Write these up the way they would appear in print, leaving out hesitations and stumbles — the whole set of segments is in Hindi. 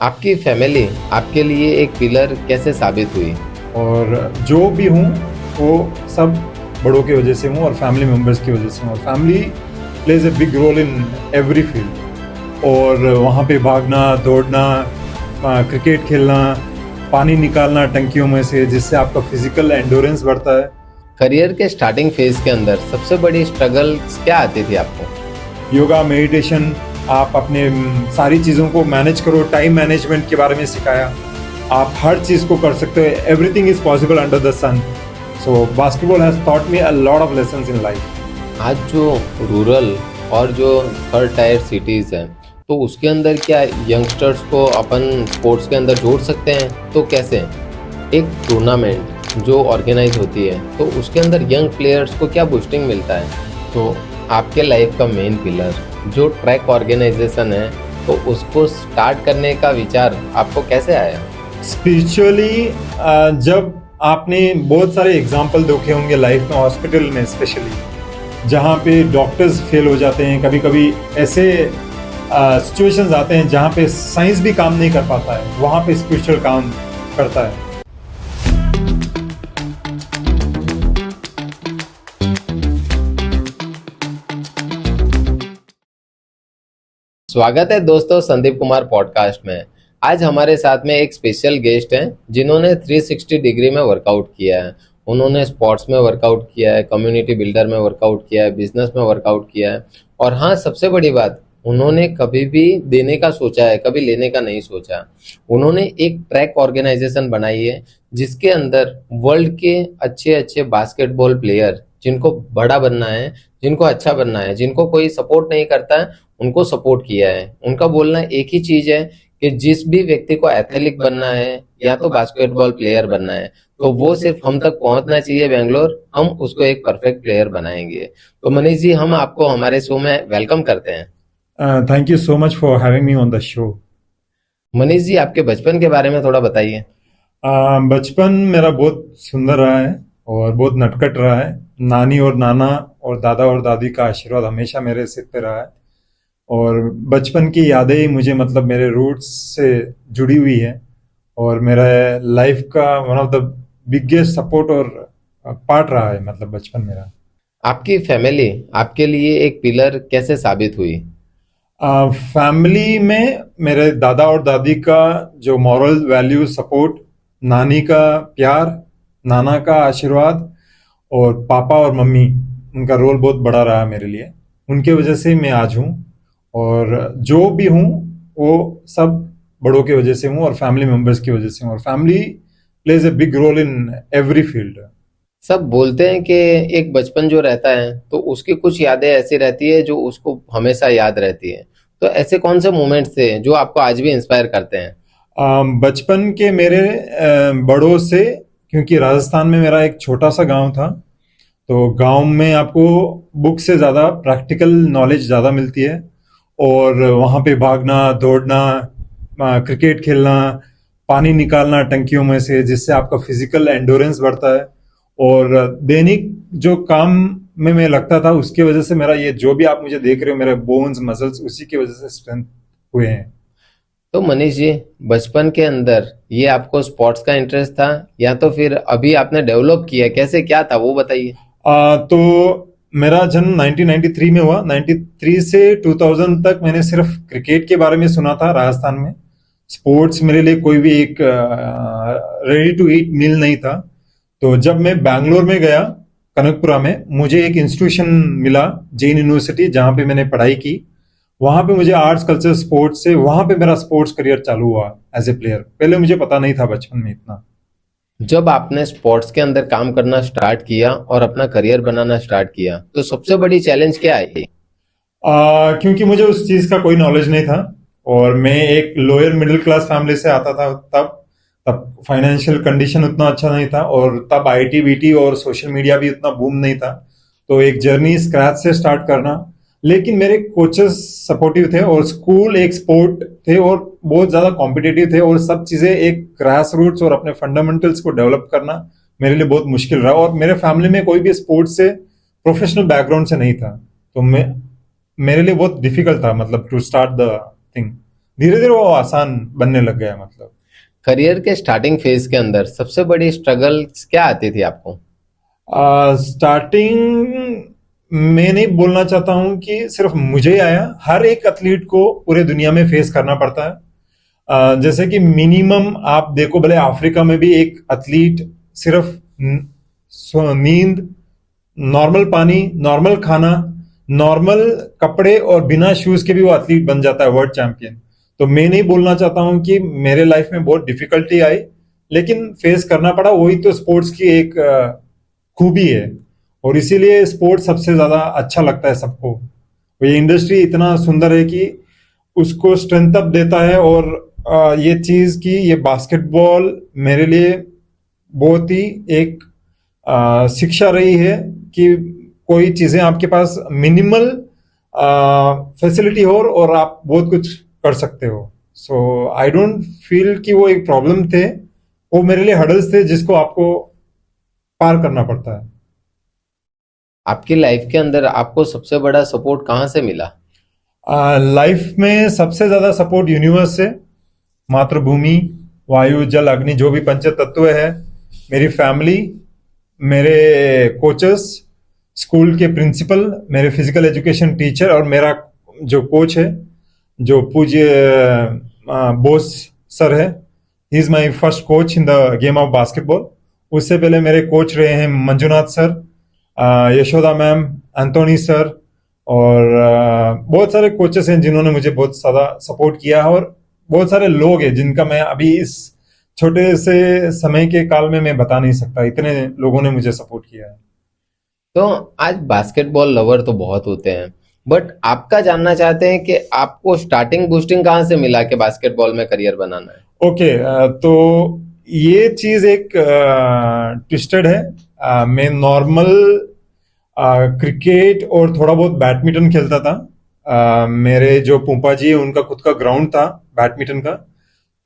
आपकी फैमिली आपके लिए एक पिलर कैसे साबित हुई? और जो भी हूँ वो सब बड़ों की वजह से हूँ और फैमिली मेम्बर्स की वजह से हूँ और family plays a big role in every field. और वहाँ पे भागना दौड़ना, क्रिकेट खेलना, पानी निकालना टंकियों में से, जिससे आपका फिजिकल एंडोरेंस बढ़ता है। करियर के स्टार्टिंग फेज के अंदर सबसे बड़ी स्ट्रगल्स क्या आती थी आपको? योगा, मेडिटेशन, आप अपने सारी चीज़ों को मैनेज करो, टाइम मैनेजमेंट के बारे में सिखाया। आप हर चीज़ को कर सकते हो, everything is possible under the sun. So basketball has taught me a lot of lessons in life. आज जो रूरल और जो थर्ड टायर सिटीज़ हैं, तो उसके अंदर क्या यंगस्टर्स को अपन स्पोर्ट्स के अंदर जोड़ सकते हैं? तो कैसे? एक टूर्नामेंट जो ऑर्गेनाइज होती है, तो उसके अंदर यंग प्लेयर्स को क्या बूस्टिंग मिलता है? तो आपके लाइफ का मेन पिलर जो ट्रैक ऑर्गेनाइजेशन है, तो उसको स्टार्ट करने का विचार आपको कैसे आया? स्पिरिचुअली जब आपने बहुत सारे एग्जाम्पल देखे होंगे लाइफ में, हॉस्पिटल में स्पेशली, जहाँ पे डॉक्टर्स फेल हो जाते हैं, कभी कभी ऐसे सिचुएशंस आते हैं जहाँ पे साइंस भी काम नहीं कर पाता है, वहाँ पे स्पिरिचुअल काम करता है। स्वागत है दोस्तों संदीप कुमार पॉडकास्ट में। आज हमारे साथ में एक स्पेशल गेस्ट हैं जिन्होंने 360 डिग्री में वर्कआउट किया है। उन्होंने स्पोर्ट्स में वर्कआउट किया है, कम्युनिटी बिल्डर में वर्कआउट किया है, बिजनेस में वर्कआउट किया है, और हाँ, सबसे बड़ी बात, उन्होंने कभी भी देने का सोचा है, कभी लेने का नहीं सोचा। उन्होंने एक ट्रैक ऑर्गेनाइजेशन बनाई है जिसके अंदर वर्ल्ड के अच्छे अच्छे बास्केटबॉल प्लेयर, जिनको बड़ा बनना है, जिनको अच्छा बनना है, जिनको कोई सपोर्ट नहीं करता है, उनको सपोर्ट किया है। उनका बोलना एक ही चीज है कि जिस भी व्यक्ति को एथलेटिक बनना है या तो बास्केटबॉल प्लेयर बनना है, तो वो सिर्फ हम तक पहुंचना चाहिए बेंगलोर, हम उसको एक परफेक्ट प्लेयर बनाएंगे। तो मनीष जी, हम आपको हमारे शो में वेलकम करते हैं। Thank you so much for having me on the show. Manish ji, आपके बचपन के बारे में थोड़ा बताइए। बचपन मेरा बहुत सुंदर रहा है और बहुत नटखट रहा है। नानी और नाना और दादा और दादी का आशीर्वाद हमेशा मेरे सिर पे रहा है और बचपन की यादें ही मुझे, मतलब मेरे रूट्स से जुड़ी हुई है और मेरा लाइफ का one of the biggest support और पार्ट रहा है, मतलब बचपन मेरा। आपकी फैमिली आपके लिए एक पिलर कैसे साबित हुई? फैमिली में मेरे दादा और दादी का जो मॉरल वैल्यू सपोर्ट, नानी का प्यार, नाना का आशीर्वाद और पापा और मम्मी, उनका रोल बहुत बड़ा रहा मेरे लिए। उनके वजह से मैं आज हूँ और जो भी हूँ वो सब बड़ों की वजह से हूँ और फैमिली मेम्बर्स की वजह से हूँ और family plays a big role in every field. सब बोलते हैं कि एक बचपन जो रहता है तो उसकी कुछ यादें ऐसी रहती है जो उसको हमेशा याद रहती है। तो ऐसे कौन से मोमेंट्स थे जो आपको आज भी इंस्पायर करते हैं? बचपन के मेरे बड़ों से, क्योंकि राजस्थान में मेरा एक छोटा सा गांव था, तो गांव में आपको बुक से ज़्यादा प्रैक्टिकल नॉलेज ज़्यादा मिलती है और वहाँ पे भागना दौड़ना, क्रिकेट खेलना, पानी निकालना टंकियों में से, जिससे आपका फिजिकल एंडोरेंस बढ़ता है। और दैनिक जो काम में मैं लगता था, उसकी वजह से मेरा ये जो भी आप मुझे देख रहे हो, मेरे बोन्स मसल्स, उसी की वजह से स्ट्रेंथ हुए हैं। तो मनीष जी, बचपन के अंदर ये आपको स्पोर्ट्स का इंटरेस्ट था या तो फिर अभी आपने डेवलप किया, कैसे क्या था वो बताइए। तो मेरा जन्म 1993 में हुआ। 93 से 2000 तक मैंने सिर्फ क्रिकेट के बारे में सुना था राजस्थान में। स्पोर्ट्स मेरे लिए कोई भी एक रेडी टू ईट मील नहीं था। तो जब मैं बैंगलोर में गया, कनकपुरा में, मुझे एक इंस्टीट्यूशन मिला, जैन यूनिवर्सिटी, जहाँ पे मैंने पढ़ाई की। वहां पे मुझे आर्ट्स कल्चर स्पोर्ट्स से, वहां पे मेरा स्पोर्ट्स करियर चालू हुआ एज ए प्लेयर। पहले मुझे पता नहीं था बचपन में इतना। जब आपने स्पोर्ट्स के अंदर काम करना स्टार्ट किया और अपना करियर बनाना स्टार्ट किया, तो सबसे बड़ी चैलेंज क्या आई? क्योंकि मुझे उस चीज का कोई नॉलेज नहीं था और मैं एक लोअर मिडिल क्लास फैमिली से आता था। तब तब फाइनेंशियल कंडीशन उतना अच्छा नहीं था और तब आईटी बीटी और सोशल मीडिया भी उतना बूम नहीं था। तो एक जर्नी स्क्रैच से स्टार्ट करना, लेकिन मेरे कोचेस सपोर्टिव थे और स्कूल एक स्पोर्ट थे और बहुत ज्यादा कॉम्पिटिटिव थे और सब चीजें एक ग्रास रूट्स और अपने फंडामेंटल्स को डेवलप करना मेरे लिए बहुत मुश्किल रहा। और मेरे फैमिली में कोई भी स्पोर्ट्स से, प्रोफेशनल बैकग्राउंड से नहीं था, तो मैं, मेरे लिए बहुत डिफिकल्ट था, मतलब टू स्टार्ट द थिंग। धीरे धीरे वो आसान बनने लग गया मतलब। करियर के स्टार्टिंग फेज के अंदर सबसे बड़ी स्ट्रगल क्या आती थी आपको? स्टार्टिंग में नहीं बोलना चाहता हूं कि सिर्फ मुझे आया, हर एक एथलीट को पूरे दुनिया में फेस करना पड़ता है। जैसे कि मिनिमम आप देखो, भले अफ्रीका में भी एक एथलीट सिर्फ नींद, नॉर्मल पानी, नॉर्मल खाना, नॉर्मल कपड़े और बिना शूज के भी वो एथलीट बन जाता है वर्ल्ड चैंपियन। तो मैं नहीं बोलना चाहता हूं कि मेरे लाइफ में बहुत डिफिकल्टी आई, लेकिन फेस करना पड़ा। वही तो स्पोर्ट्स की एक खूबी है, और इसीलिए स्पोर्ट्स सबसे ज्यादा अच्छा लगता है सबको। ये इंडस्ट्री इतना सुंदर है कि उसको स्ट्रेंथ अप देता है। और ये चीज की, ये बास्केटबॉल मेरे लिए बहुत ही एक शिक्षा रही है कि कोई चीजें आपके पास मिनिमल फैसिलिटी हो और आप बहुत कुछ कर सकते हो। सो आई डोंट फील कि वो एक प्रॉब्लम थे, वो मेरे लिए हर्डल्स थे जिसको आपको पार करना पड़ता है। आपकी लाइफ के अंदर आपको सबसे बड़ा सपोर्ट कहाँ से मिला? लाइफ में सबसे ज्यादा सपोर्ट यूनिवर्स से, मातृभूमि, वायु, जल, अग्नि, जो भी पंच तत्व है, मेरी फैमिली, मेरे कोचेस, स्कूल के प्रिंसिपल, मेरे फिजिकल एजुकेशन टीचर, और मेरा जो कोच है, जो पूज्य बोस सर है। He is my first coach in the game of basketball. उससे पहले मेरे कोच रहे हैं Manjunath sir, Yashoda ma'am, Anthony sir, और बहुत सारे कोचेस हैं जिन्होंने मुझे बहुत ज्यादा सपोर्ट किया है। और बहुत सारे लोग हैं जिनका मैं अभी इस छोटे से समय के काल में मैं बता नहीं सकता, इतने लोगों ने मुझे सपोर्ट किया है। तो आज बास्केटबॉल लवर तो बहुत होते हैं, बट आपका जानना चाहते हैं कि आपको स्टार्टिंग बूस्टिंग कहाँ से मिला कि बास्केटबॉल में करियर बनाना है? ओके, तो ये चीज एक ट्विस्टेड है। मैं नॉर्मल क्रिकेट और थोड़ा बहुत बैडमिंटन खेलता था। मेरे जो पुपा जी है उनका खुद का ग्राउंड था बैडमिंटन का,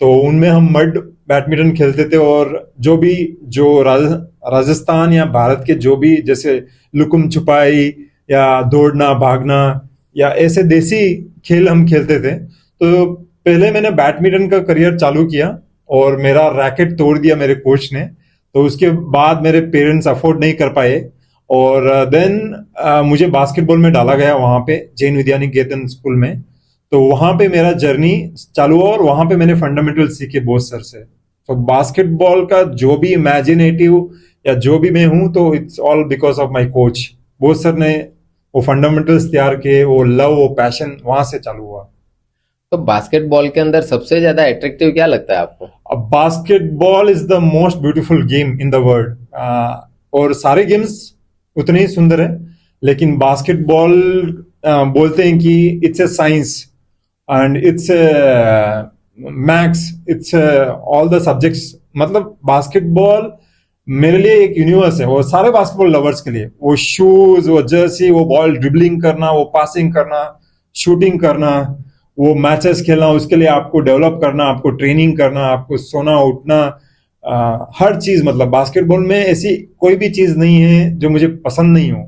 तो उनमें हम मड बैडमिंटन खेलते थे। और जो भी जो राजस्थान या भारत के जो भी, जैसे लुकुम छुपाई या दौड़ना भागना या ऐसे देसी खेल हम खेलते थे। तो पहले मैंने बैडमिंटन का करियर चालू किया और मेरा रैकेट तोड़ दिया मेरे कोच ने। तो उसके बाद मेरे पेरेंट्स अफोर्ड नहीं कर पाए, और देन मुझे बास्केटबॉल में डाला गया वहां पे जैन विद्यानिकेतन स्कूल में। तो वहां पे मेरा जर्नी चालू हुआ और वहां पे मैंने फंडामेंटल सीखे बोस सर से। तो बास्केटबॉल का जो भी इमेजिनेटिव या जो भी मैं हूं, तो it's all because of my coach. Bose sir ने वो फंडामेंटल्स तैयार किए, वो लव, वो पैशन वहां से चालू हुआ। तो बास्केटबॉल के अंदर सबसे ज्यादा अट्रैक्टिव क्या लगता है आपको? Basketball is the most beautiful game in the world. और सारे गेम्स उतने ही सुंदर है, लेकिन बास्केटबॉल बोलते हैं कि it's a science and it's maths, it's all the subjects. मतलब बास्केटबॉल मेरे लिए एक यूनिवर्स है, और सारे बास्केटबॉल लवर्स के लिए। वो शूज, वो जर्सी, वो बॉल ड्रिबलिंग करना, वो पासिंग करना, शूटिंग करना, वो मैचेस खेलना, उसके लिए आपको डेवलप करना, आपको ट्रेनिंग करना, आपको सोना उठना, हर चीज। मतलब बास्केटबॉल में ऐसी कोई भी चीज नहीं है जो मुझे पसंद नहीं हो।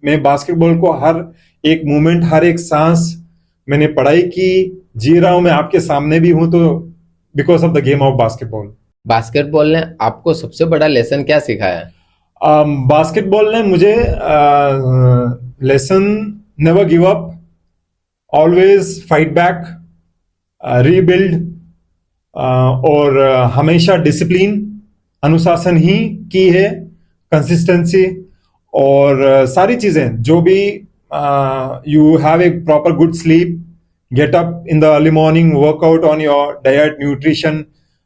मैं बास्केटबॉल को हर एक मोमेंट, हर एक सांस, मैंने पढ़ाई की, जी रहा हूं, मैं आपके सामने भी हूं, तो because of the game of basketball. Basketball ने आपको सबसे बड़ा लेसन क्या सिखाया है? बास्केटबॉल ने मुझे lesson never give up, always fight back, rebuild, और हमेशा डिसिप्लिन, अनुशासन ही की है, कंसिस्टेंसी, और सारी चीजें जो भी, you have a proper good sleep, gate up in the early morning, workout on your diet, nutrition,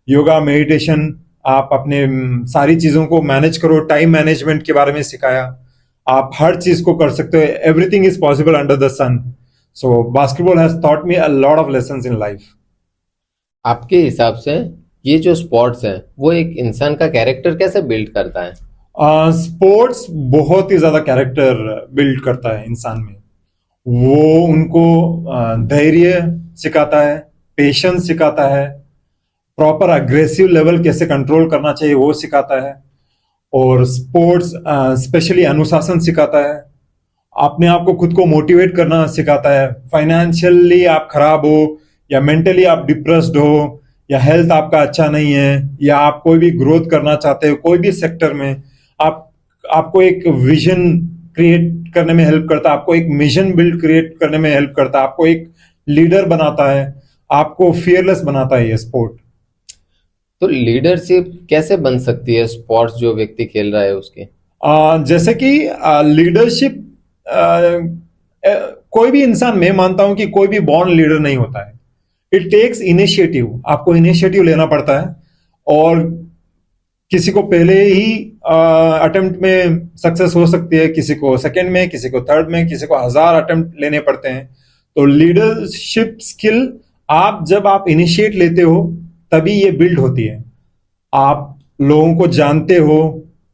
yoga, meditation. आप अपने सारी चीजों को मैनेज करो, टाइम मैनेजमेंट के बारे में सिखाया। आप हर चीज को कर सकते हो, everything is possible under the sun. So basketball has taught me a lot of lessons in life. आपके हिसाब से ये जो स्पोर्ट्स है वो एक इंसान का कैरेक्टर कैसे बिल्ड करता है? स्पोर्ट्स बहुत ही ज्यादा कैरेक्टर बिल्ड करता है इंसान में। वो उनको धैर्य सिखाता है, पेशेंस सिखाता है, प्रॉपर अग्रेसिव लेवल कैसे कंट्रोल करना चाहिए वो सिखाता है, और स्पोर्ट्स स्पेशली अनुशासन सिखाता है, अपने आप को खुद को मोटिवेट करना सिखाता है। फाइनेंशियली आप खराब हो या मेंटली आप डिप्रेस्ड हो, या हेल्थ आपका अच्छा नहीं है, या आप कोई भी ग्रोथ करना चाहते हो कोई भी सेक्टर में, आप आपको एक विजन क्रिएट करने में हेल्प करता है, आपको एक मिशन बिल्ड क्रिएट करने में हेल्प करता है, आपको एक लीडर बनाता है, आपको फियरलेस बनाता है ये स्पोर्ट। तो लीडरशिप कैसे बन सकती है स्पोर्ट्स जो व्यक्ति खेल रहा है उसकी? जैसे कि लीडरशिप, कोई भी इंसान, मैं मानता हूं कि कोई भी बॉर्न लीडर नहीं होता है। इट टेक्स इनिशिएटिव, आपको इनिशिएटिव लेना पड़ता है। और किसी को पहले ही अटेम्प्ट में सक्सेस हो सकती है, किसी को सेकंड में, किसी को थर्ड में, किसी को 1000 अटेम्प्ट लेने पड़ते हैं। तो लीडरशिप स्किल आप जब आप इनिशिएट लेते हो तभी ये बिल्ड होती है। आप लोगों को जानते हो,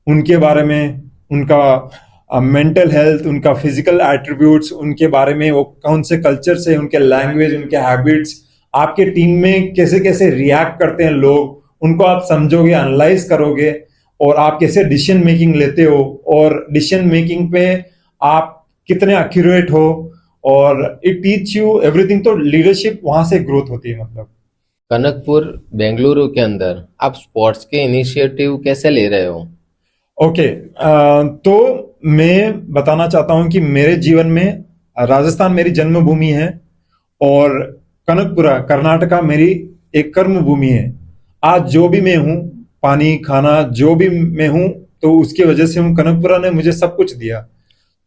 उनके बारे में, उनका मेंटल हेल्थ, उनका फिजिकल एट्रीब्यूट्स, उनके बारे में, वो कौन से कल्चर से, उनके लैंग्वेज, उनके हैबिट्स, आपके टीम में कैसे कैसे रिएक्ट करते हैं लोग, उनको आप समझोगे, एनालाइज करोगे, और आप कैसे डिसीजन मेकिंग लेते हो, और डिसीजन मेकिंग पे आप कितने एक्यूरेट हो, और इट टीच यू एवरीथिंग। तो लीडरशिप वहां से ग्रोथ होती है। मतलब कनकपुर बेंगलुरु के अंदर आप स्पोर्ट्स के इनिशिएटिव कैसे ले रहे हो? ओके, तो मैं बताना चाहता हूं कि मेरे जीवन में राजस्थान मेरी जन्मभूमि है, और कनकपुरा कर्नाटका मेरी एक कर्म भूमि है। आज जो भी मैं हूं, पानी, खाना, जो भी मैं हूं, तो उसकी वजह से हूं। कनकपुरा ने मुझे सब कुछ दिया।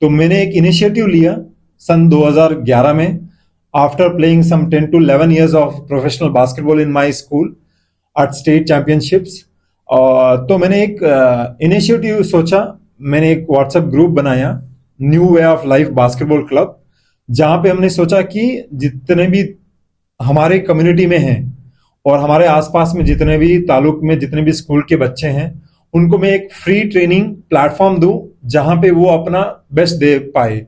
तो मैंने एक इनिशिएटिव लिया सन 2011 में, after playing some 10 to 11 years of professional basketball in my school at state championships। तो मैंने एक इनिशिएटिव सोचा, मैंने एक व्हाट्सएप ग्रुप बनाया, new way of life basketball club, जहां पे हमने सोचा कि जितने भी हमारे कम्युनिटी में हैं, और हमारे आसपास में जितने भी तालुक में जितने भी स्कूल के बच्चे हैं, उनको मैं एक फ्री ट्रेनिंग प्लेटफॉर्म दूं, जहां पे वो अपना बेस्ट दे पाए।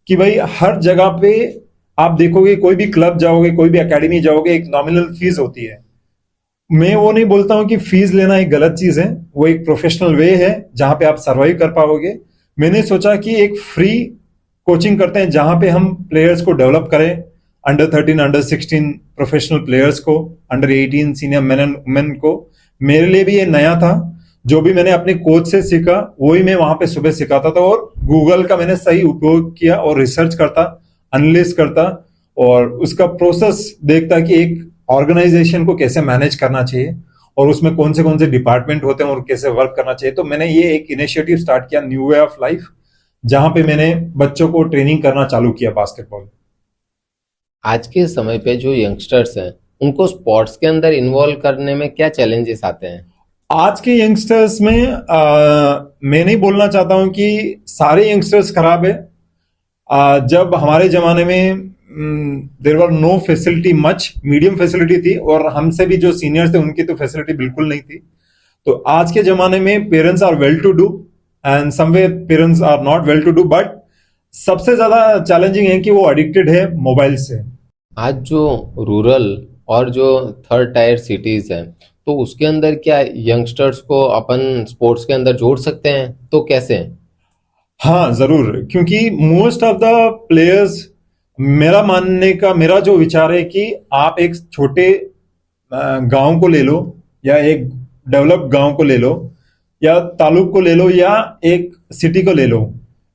कि भाई हर जगह पे आप देखोगे, कोई भी क्लब जाओगे, कोई भी एकेडमी जाओगे, एक नॉमिनल फीस होती है। मैं वो नहीं बोलता हूं कि फीस लेना एक गलत चीज है, वो एक प्रोफेशनल वे है जहां पे आप सर्वाइव कर पाओगे। मैंने सोचा कि एक फ्री कोचिंग करते हैं, जहां पे हम प्लेयर्स को डेवलप करें, अंडर 13, अंडर 16 प्रोफेशनल प्लेयर्स को, under 18 senior main and women को। मेरे लिए भी ये नया था। जो भी मैंने अपने कोच से सीखा वही मैं वहां पे सुबह सिखाता था, और गूगल का मैंने सही उपयोग किया, और रिसर्च करता, एनालिसिस करता, और उसका प्रोसेस देखता कि एक ऑर्गेनाइजेशन को कैसे मैनेज करना चाहिए, और उसमें कौन से डिपार्टमेंट होते हैं, और कैसे वर्क करना चाहिए। तो मैंने ये एक इनिशिएटिव स्टार्ट किया, न्यू वे ऑफ लाइफ, जहां पे मैंने बच्चों को ट्रेनिंग करना चालू किया बास्केटबॉल। आज के समय पे जो यंगस्टर्स हैं उनको स्पोर्ट्स के अंदर इन्वॉल्व करने में क्या चैलेंजेस आते हैं? आज के यंगस्टर्स में मैं नहीं बोलना चाहता हूं कि सारे यंगस्टर्स खराब है। जब हमारे जमाने में there were no facility much, medium facility थी, और हमसे भी जो सीनियर्स थे उनकी तो फैसिलिटी बिल्कुल नहीं थी। तो आज के जमाने में parents are well to do, and some way parents are not well to do, but सबसे ज्यादा चैलेंजिंग है कि वो एडिक्टेड है मोबाइल से। आज जो रूरल और जो थर्ड टायर सिटीज हैं तो उसके अंदर क्या यंगस्टर्स को अपन स्पोर्ट्स के अंदर जोड़ सकते हैं, तो कैसे? हाँ जरूर, क्योंकि मोस्ट ऑफ द प्लेयर्स, मेरा जो विचार है कि आप एक छोटे गांव को ले लो, या एक डेवलप्ड गांव को ले लो, या तालुक को ले लो, या एक सिटी को ले लो।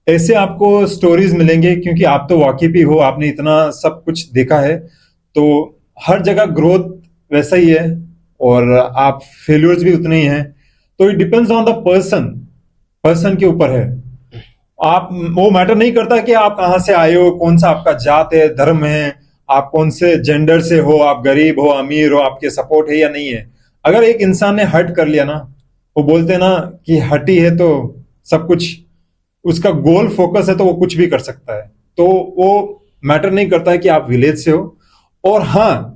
ऐसे आपको स्टोरीज मिलेंगे, क्योंकि आप तो वाकिफ ही हो, आपने इतना सब कुछ देखा है। तो हर जगह ग्रोथ वैसा ही है, और आप फेल्यूर्स भी उतने ही हैं। तो it depends on the person के ऊपर है। आप, वो मैटर नहीं करता कि आप कहां से आए हो, कौन सा आपका जात है, धर्म है, आप कौन से जेंडर से हो, आप गरीब हो, अमीर हो, आपके सपोर्ट है या नहीं है। अगर एक इंसान ने हर्ट कर लिया ना, वो बोलते हैं ना कि हटी है तो सब कुछ, उसका गोल फोकस है तो वो कुछ भी कर सकता है। तो वो मैटर नहीं करता है कि आप विलेज से हो। और हाँ,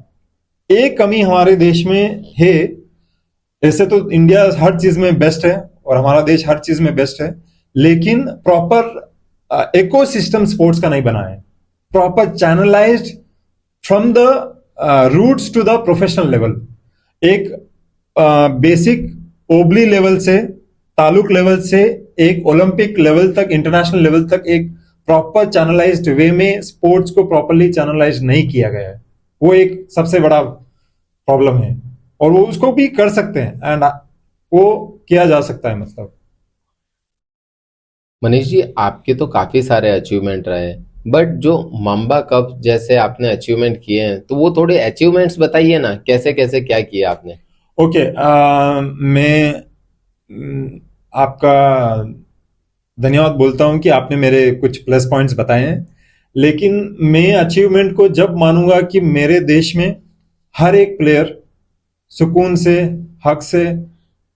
एक कमी हमारे देश में है, ऐसे तो इंडिया हर चीज में बेस्ट है, और हमारा देश हर चीज में बेस्ट है, लेकिन प्रॉपर इकोसिस्टम स्पोर्ट्स का नहीं बना है, proper channelized from the roots to the professional level. एक बेसिक ओबली लेवल से, तालुक लेवल से, एक ओलंपिक लेवल तक, इंटरनेशनल लेवल तक, एक प्रॉपर चैनलाइज्ड वे में स्पोर्ट्स को प्रॉपरली चैनलाइज नहीं किया गया है। वो एक सबसे बड़ा प्रॉब्लम है, और वो उसको भी कर सकते हैं, एंड वो किया जा सकता है मतलब। मनीष जी, आपके तो काफी सारे अचीवमेंट रहे, बट जो माम्बा कप जैसे आपने अचीवमेंट किए हैं, तो वो थोड़े अचीवमेंट्स बताइए ना, कैसे कैसे क्या किया आपने। ओके, मैं आपका धन्यवाद बोलता हूं कि आपने मेरे कुछ प्लस पॉइंट्स बताए हैं, लेकिन मैं अचीवमेंट को जब मानूंगा कि मेरे देश में हर एक प्लेयर सुकून से, हक से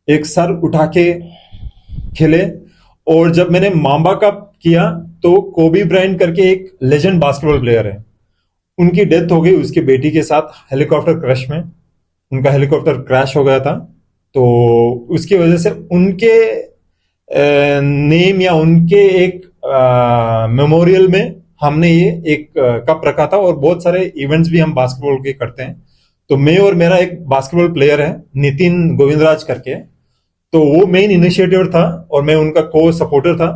एक सर उठा के खेले। और जब मैंने माम्बा कप किया, तो कोबी ब्रायंट करके एक लेजेंड बास्केटबॉल प्लेयर है, उनकी डेथ हो गई उसकी बेटी के साथ हेलीकॉप्टर क्रैश में। उनका हेलीकॉप्टर क्रैश हो गया था, तो उसकी वजह से उनके नेम या उनके एक मेमोरियल में हमने ये एक कप रखा था, और बहुत सारे इवेंट्स भी हम बास्केटबॉल के करते हैं। तो मैं और मेरा एक बास्केटबॉल प्लेयर है नितिन गोविंदराज करके, तो वो मेन इनिशिएटिव था और मैं उनका को सपोर्टर था।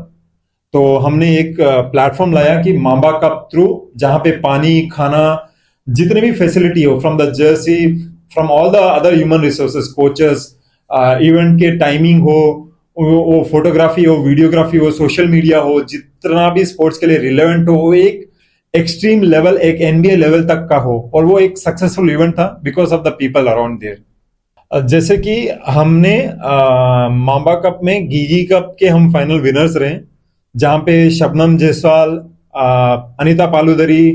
तो हमने एक प्लेटफॉर्म लाया कि मांबा कप थ्रू, जहां पे पानी, खाना, जितने भी फैसिलिटी हो, from the Jersey, from all the other human resources, coaches, event के टाइमिंग हो, वो फोटोग्राफी हो, वीडियोग्राफी हो, सोशल मीडिया हो, जितना भी स्पोर्ट्स के लिए रिलेवेंट हो, वो एक एक्सट्रीम लेवल, एक एनबीए लेवल तक का हो, और वो एक सक्सेसफुल इवेंट था because of the people around there. जैसे कि हमने मांबा कप में गीगी कप के हम फाइनल विनर्स रहे, जहां पे शबनम जायसवाल, अनीता पालूदरी,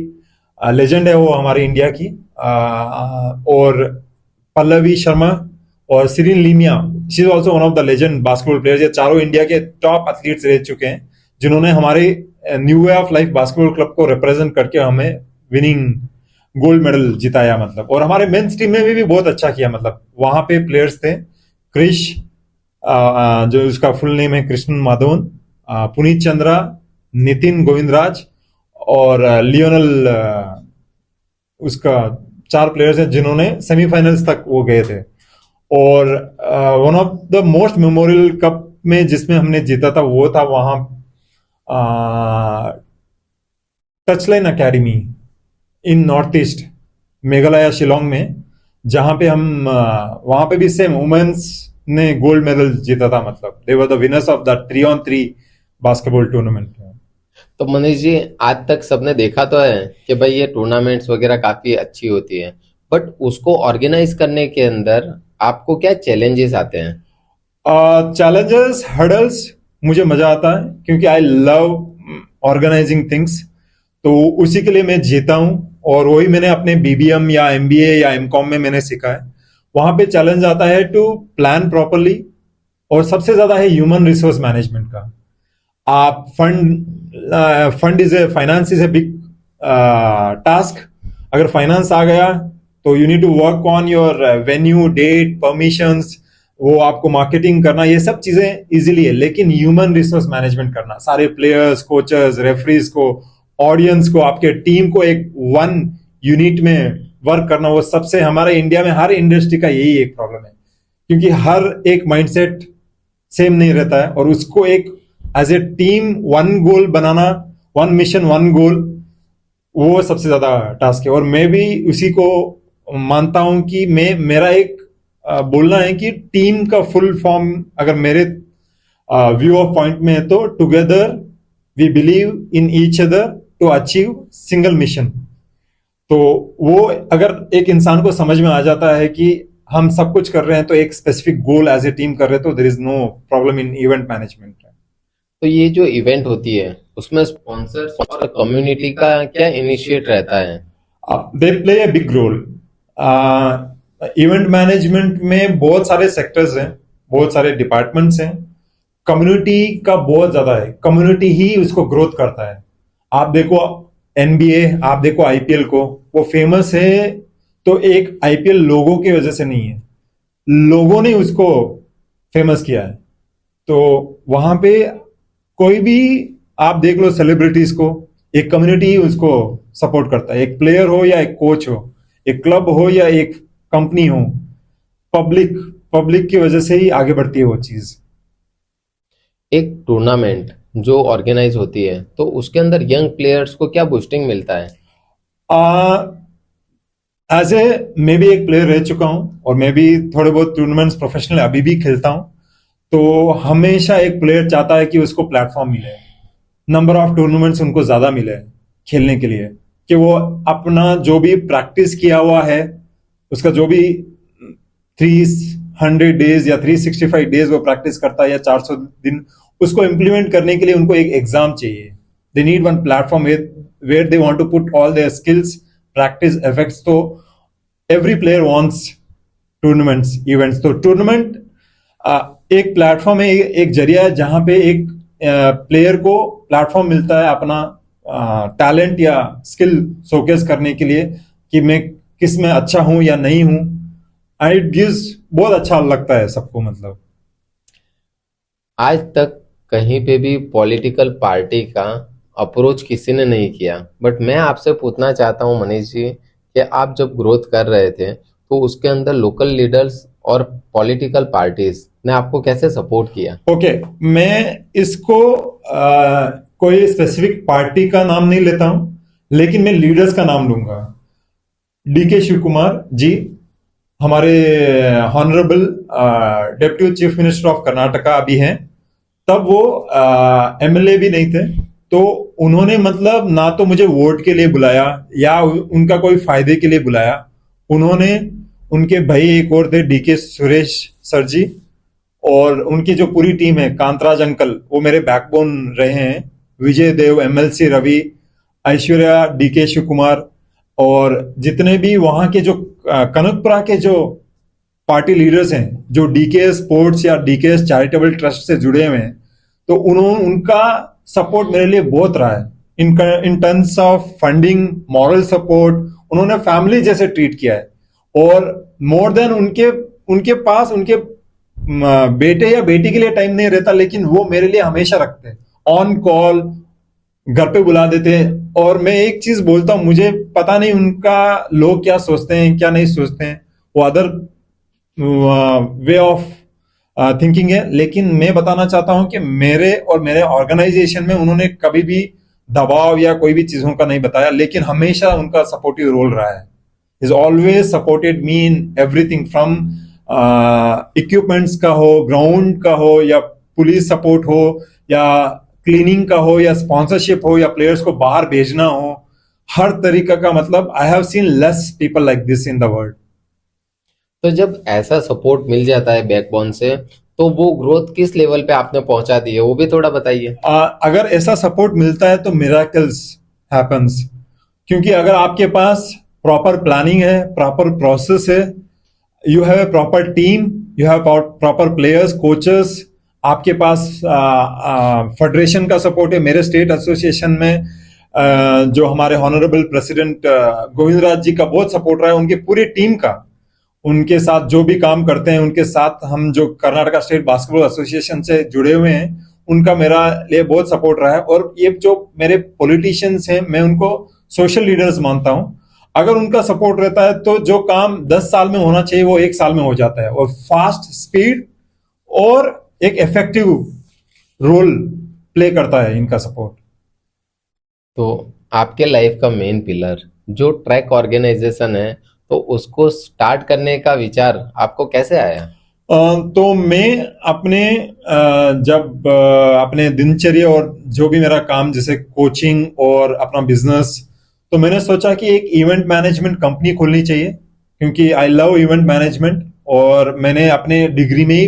लेजेंड है वो हमारे इंडिया की, और पल्लवी शर्मा और Sirin लीमिया, she is also one of the legend basketball players. ये चारों इंडिया के टॉप एथलीट्स रह चुके हैं, जिन्होंने हमारे new way of life basketball club को रिप्रेजेंट करके हमें विनिंग गोल्ड मेडल जिताया मतलब। और हमारे मेंस टीम में भी बहुत अच्छा किया मतलब। वहां पे प्लेयर्स थे क्रिश, जो उसका फुल नेम है कृष्ण माधवन, पुनीत चंद्रा, नितिन गोविंदराज, और लियोनल, उसका चार प्लेयर्स हैं जिन्होंने सेमीफाइनल्स तक वो गए थे। और one of the most memorial cup में जिसमें हमने जीता था, वो था वहां Touchline Academy in north east, Meghalaya Shillong में, जहां पे हम वहां पे भी सेम वुमेन्स ने गोल्ड मेडल जीता था मतलब। They were the winners of the 3-on-3 basketball tournament. तो मनीष जी, आज तक सबने देखा तो है कि भाई ये टूर्नामेंट्स वगैरह काफी अच्छी होती है, बट उसको ऑर्गेनाइज करने के अंदर आपको क्या चैलेंजेस आते हैं। चैलेंजेस, हर्डल्स, मुझे मजा आता है क्योंकि आई लव ऑर्गेनाइजिंग थिंग्स, तो उसी के लिए मैं जीता हूं। और वही मैंने अपने बीबीएम या एमबीए या एमकॉम में मैंने सीखा है। वहां पे चैलेंज आता है टू प्लान प्रॉपरली, और सबसे ज्यादा है ह्यूमन रिसोर्स मैनेजमेंट का। आप fund is a finance is a big task. अगर फाइनेंस आ गया, तो you need to work on your venue, date, permissions, वो आपको मार्केटिंग करना, ये सब चीजें इजीली है। लेकिन ह्यूमन रिसोर्स मैनेजमेंट करना, सारे प्लेयर्स, कोचेस, रेफरीज को, ऑडियंस को, आपके टीम को एक वन यूनिट में वर्क करना, वो सबसे हमारे इंडिया में हर इंडस्ट्री का यही एक प्रॉब्लम है, क्योंकि हर एक माइंडसेट सेम नहीं रहता है। और उसको एक as a team one goal बनाना, वन मिशन वन गोल, वो सबसे ज्यादा टास्क है। और मैं भी उसी को मानता हूं कि मैं, मेरा एक बोलना है कि टीम का फुल फॉर्म अगर मेरे व्यू ऑफ पॉइंट में है, तो together we believe in each other to achieve single mission. तो वो अगर एक इंसान को समझ में आ जाता है कि हम सब कुछ कर रहे हैं तो एक specific goal as a team कर रहे हैं, तो there is no problem in event management. तो ये जो इवेंट होती है, उसमें स्पॉन्सर्स और कम्युनिटी का क्या इनिशिएट रहता है। They play a big role. Event management में बहुत सारे सेक्टर्स हैं, बहुत सारे डिपार्टमेंट्स हैं। कम्युनिटी का बहुत ज्यादा है, कम्युनिटी ही उसको ग्रोथ करता है। आप देखो एनबीए, आप देखो आईपीएल को, वो फेमस है तो एक आईपीएल लोगों की वजह से नहीं है, लोगों ने उसको फेमस किया है। तो वहां पे कोई भी आप देख लो सेलिब्रिटीज को, एक कम्युनिटी ही उसको सपोर्ट करता है। एक प्लेयर हो या एक कोच हो, एक क्लब हो या एक कंपनी हो, पब्लिक पब्लिक की वजह से ही आगे बढ़ती है वो चीज। एक टूर्नामेंट जो ऑर्गेनाइज होती है, तो उसके अंदर यंग प्लेयर्स को क्या बूस्टिंग मिलता है। आ, एज ए मैं भी एक प्लेयर रह चुका हूं और मैं भी थोड़े बहुत टूर्नामेंट्स प्रोफेशनल अभी भी खेलता हूं। तो हमेशा एक प्लेयर चाहता है कि उसको प्लेटफॉर्म मिले, नंबर ऑफ टूर्नामेंट्स उनको ज्यादा मिले खेलने के लिए, कि वो अपना जो भी प्रैक्टिस किया हुआ है, उसका जो भी 300 डेज या 365 डेज वो प्रैक्टिस करता है या 400 दिन, उसको इम्प्लीमेंट करने के लिए उनको एक एग्जाम चाहिए। They need one platform where they want to put all their skills, practice, effects. तो every player wants tournaments, events. तो टूर्नामेंट एक प्लेटफॉर्म है, एक जरिया है जहां पे एक प्लेयर को प्लेटफॉर्म मिलता है अपना टैलेंट या स्किल शोकेस करने के लिए, कि मैं किस में अच्छा हूं या नहीं हूं। एंड इट गिव्स, बहुत अच्छा लगता है सबको। मतलब आज तक कहीं पे भी पॉलिटिकल पार्टी का अप्रोच किसी ने नहीं किया, बट मैं आपसे पूछना चाहता हूं मनीष जी कि आप जब ग्रोथ कर रहे थे तो उसके अंदर लोकल लीडर्स और पॉलिटिकल पार्टीज ने आपको कैसे सपोर्ट किया? ओके, मैं इसको कोई स्पेसिफिक पार्टी का नाम नहीं लेता हूं, लेकिन मैं लीडर्स का नाम लूंगा। डीके शिव कुमार जी हमारे honourable deputy chief minister of Karnataka अभी हैं। तब वो एमएलए भी नहीं थे, तो उन्होंने मतलब ना तो मुझे वोट के लिए बुलाया या उनका कोई फायदे के लिए बुलाया। उन्होंने, उनके भाई एक और थे डीके सुरेश सर जी, और उनकी जो पूरी टीम है, कांतराज अंकल, वो मेरे बैकबोन रहे हैं। विजय देव, एमएलसी रवि, ऐश्वर्या, डीके शिव कुमार, और जितने भी वहां के जो कनकपुरा के जो पार्टी लीडर्स हैं, जो डीके स्पोर्ट्स या डीके चैरिटेबल ट्रस्ट से जुड़े हुए हैं, तो उन्होंने, उनका सपोर्ट मेरे लिए बहुत रहा है in terms of funding, moral support. उन्होंने फैमिली जैसे ट्रीट किया है। और मोर देन उनके उनके पास उनके बेटे या बेटी के लिए टाइम नहीं रहता, लेकिन वो मेरे लिए हमेशा रखते हैं, ऑन कॉल, घर पे बुला देते हैं। और मैं एक चीज बोलता हूं, मुझे पता नहीं उनका लोग क्या सोचते हैं क्या नहीं सोचते हैं, वो अदर वे ऑफ थिंकिंग है। लेकिन मैं बताना चाहता हूं कि मेरे और मेरे ऑर्गेनाइजेशन में उन्होंने कभी भी दबाव या कोई भी चीजों का नहीं बताया, लेकिन हमेशा उनका सपोर्टिव रोल रहा है। Is always supported me in everything, from equipments का हो, ग्राउंड का हो, या पुलिस सपोर्ट हो, या क्लीनिंग का हो, या स्पॉन्सरशिप हो, या प्लेयर्स को बाहर भेजना हो। हर तरीका का, मतलब I have seen less people like this in the world. तो जब ऐसा सपोर्ट मिल जाता है बैकबोन से, तो वो ग्रोथ किस लेवल पे आपने पहुंचा दी है, वो भी थोड़ा बताइए। अगर ऐसा सपोर्ट मिलता है तो मिराकल्स हैपन्स। क्योंकि अगर आपके पास प्रॉपर प्लानिंग है, प्रॉपर प्रोसेस है, you have a proper team, you have proper players, coaches, आपके पास फेडरेशन का सपोर्ट है। मेरे स्टेट एसोसिएशन में जो हमारे हॉनरेबल प्रेसिडेंट गोविंद राज जी का बहुत सपोर्ट रहा है, उनकी पूरी टीम का, उनके साथ जो भी काम करते हैं, उनके साथ हम जो कर्नाटका स्टेट बास्केटबॉल एसोसिएशन से जुड़े हुए हैं, उनका मेरा लिए बहुत सपोर्ट रहा है। और ये जो मेरे पॉलिटिशियंस हैं, मैं उनको सोशल लीडर्स मानता हूं। अगर उनका सपोर्ट रहता है तो जो काम 10 साल में होना चाहिए वो 1 साल में हो जाता है, और फास्ट, स्पीड और एक इफेक्टिव रोल प्ले करता है इनका सपोर्ट। तो आपके लाइफ का मेन पिलर जो ट्रैक ऑर्गेनाइजेशन है, तो उसको स्टार्ट करने का विचार आपको कैसे आया? तो मैं अपने जब अपने दिनचर्या और जो भी मेरा काम, जैसे कोचिंग और अपना बिजनेस, तो मैंने सोचा कि एक इवेंट मैनेजमेंट कंपनी खोलनी चाहिए, क्योंकि आई लव इवेंट मैनेजमेंट। और मैंने अपने डिग्री में ही,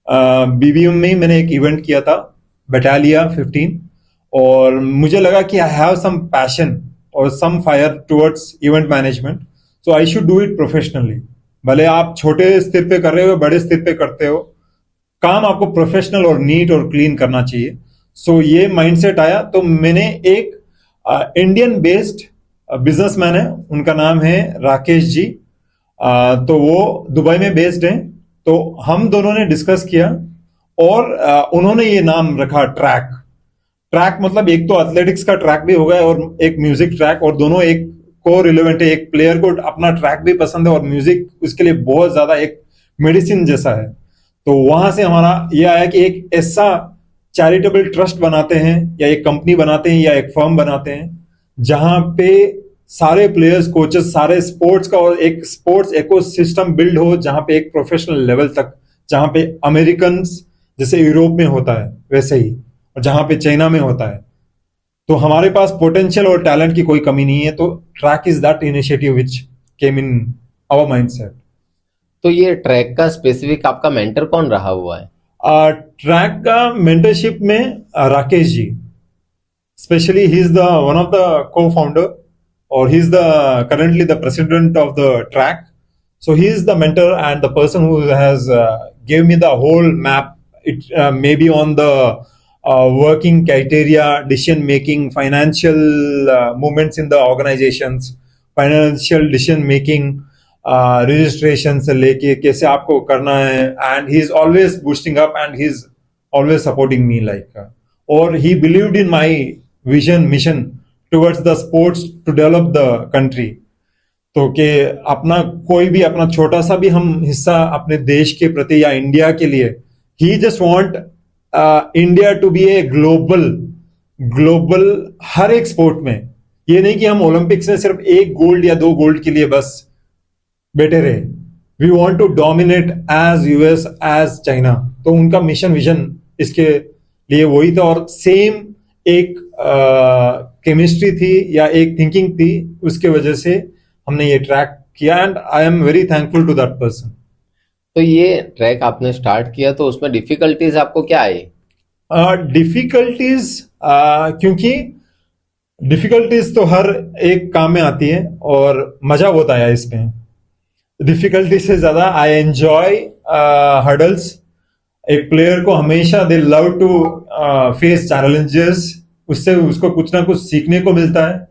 बीबीएम में ही मैंने एक इवेंट किया था, बटालिया 15। और मुझे लगा कि आई हैव सम पैशन और some fire towards event management, so I should do it professionally. भले आप छोटे स्तर पे कर रहे हो, बड़े स्तर पे करते हो, काम आपको प्रोफेशनल और नीट और क्लीन करना चाहिए। सो ये माइंडसेट आया। तो मैंने एक इंडियन बेस्ड बिजनेसमैन है, उनका नाम है राकेश जी। तो वो दुबई में बेस्ड हैं। तो हम दोनों ने डिस्कस किया, और उन्होंने ये नाम रखा ट्रैक। ट्रैक मतलब एक तो एथलेटिक्स का ट्रैक भी होगा और एक म्यूजिक ट्रैक, और दोनों एक को रिलेवेंट है। एक प्लेयर को अपना ट्रैक भी पसंद है और म्यूजिक उसके लिए बहुत ज्यादा एक मेडिसिन जैसा है। तो वहां से हमारा यह आया कि एक ऐसा चैरिटेबल ट्रस्ट बनाते हैं, या एक कंपनी बनाते हैं, या एक फर्म बनाते हैं, जहां पे सारे प्लेयर्स, कोचेस, सारे स्पोर्ट्स का, और एक स्पोर्ट्स इकोसिस्टम बिल्ड हो जहां पे एक प्रोफेशनल लेवल तक, जहां पे अमेरिकन जैसे यूरोप में होता है वैसे ही, और जहां पे चाइना में होता है। तो हमारे पास पोटेंशियल और टैलेंट की कोई कमी नहीं है। तो track is that initiative which came in our mindset. तो ये ट्रैक का स्पेसिफिक आपका मेंटर कौन रहा हुआ है? ट्रैक का मेंटरशिप में Rakesh ji, especially he's the one of the co-founder, or he's the currently the president of the track. So he is the mentor and the person who has gave me the whole map. It maybe on the working criteria, decision making, financial movements in the organizations, financial decision making, registration से लेके कैसे आपको करना है, and he's always boosting up and he's always supporting me like, or he believed in my vision mission towards the sports to develop the country. तो कि अपना कोई भी अपना छोटा सा भी हम हिस्सा अपने देश के प्रति या इंडिया के लिए, he just want India to be a global हर एक स्पोर्ट में। ये नहीं कि हम ओलंपिक्स में सिर्फ एक गोल्ड या दो गोल्ड के लिए बस बैठे रहे। We want to dominate as US, as China. तो उनका मिशन विजन इसके लिए वही था, और सेम एक केमिस्ट्री थी या एक थिंकिंग थी, उसके वजह से हमने ये ट्रैक किया, and I am very thankful to that person. तो ये ट्रैक आपने स्टार्ट किया तो उसमें डिफिकल्टीज आपको क्या आई? डिफिकल्टीज क्योंकि डिफिकल्टीज तो हर एक काम में आती है और मजा बहुत आया इसमें। डिफिकल्टी से ज्यादा आई एंजॉय हर्डल्स। एक प्लेयर को हमेशा they love to face challenges, उससे उसको कुछ ना कुछ सीखने को मिलता है,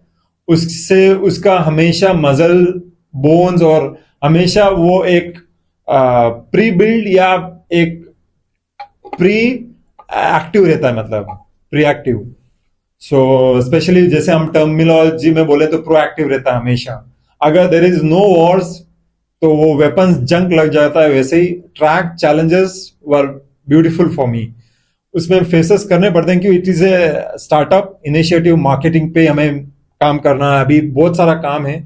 उससे उसका हमेशा मजल बोन्स, और हमेशा वो एक प्री बिल्ड या एक प्री एक्टिव रहता है, मतलब प्री एक्टिव। सो स्पेशली जैसे हम टर्मिनोलॉजी में बोले तो प्रोएक्टिव रहता है हमेशा। अगर देर इज नो वॉर्स तो वो वेपन्स जंक लग जाता है। वैसे ही track challenges were beautiful for me. उसमें फेसेस करने पड़ते हैं क्योंकि it is a startup initiative, marketing पे हमें काम करना है, अभी बहुत सारा काम है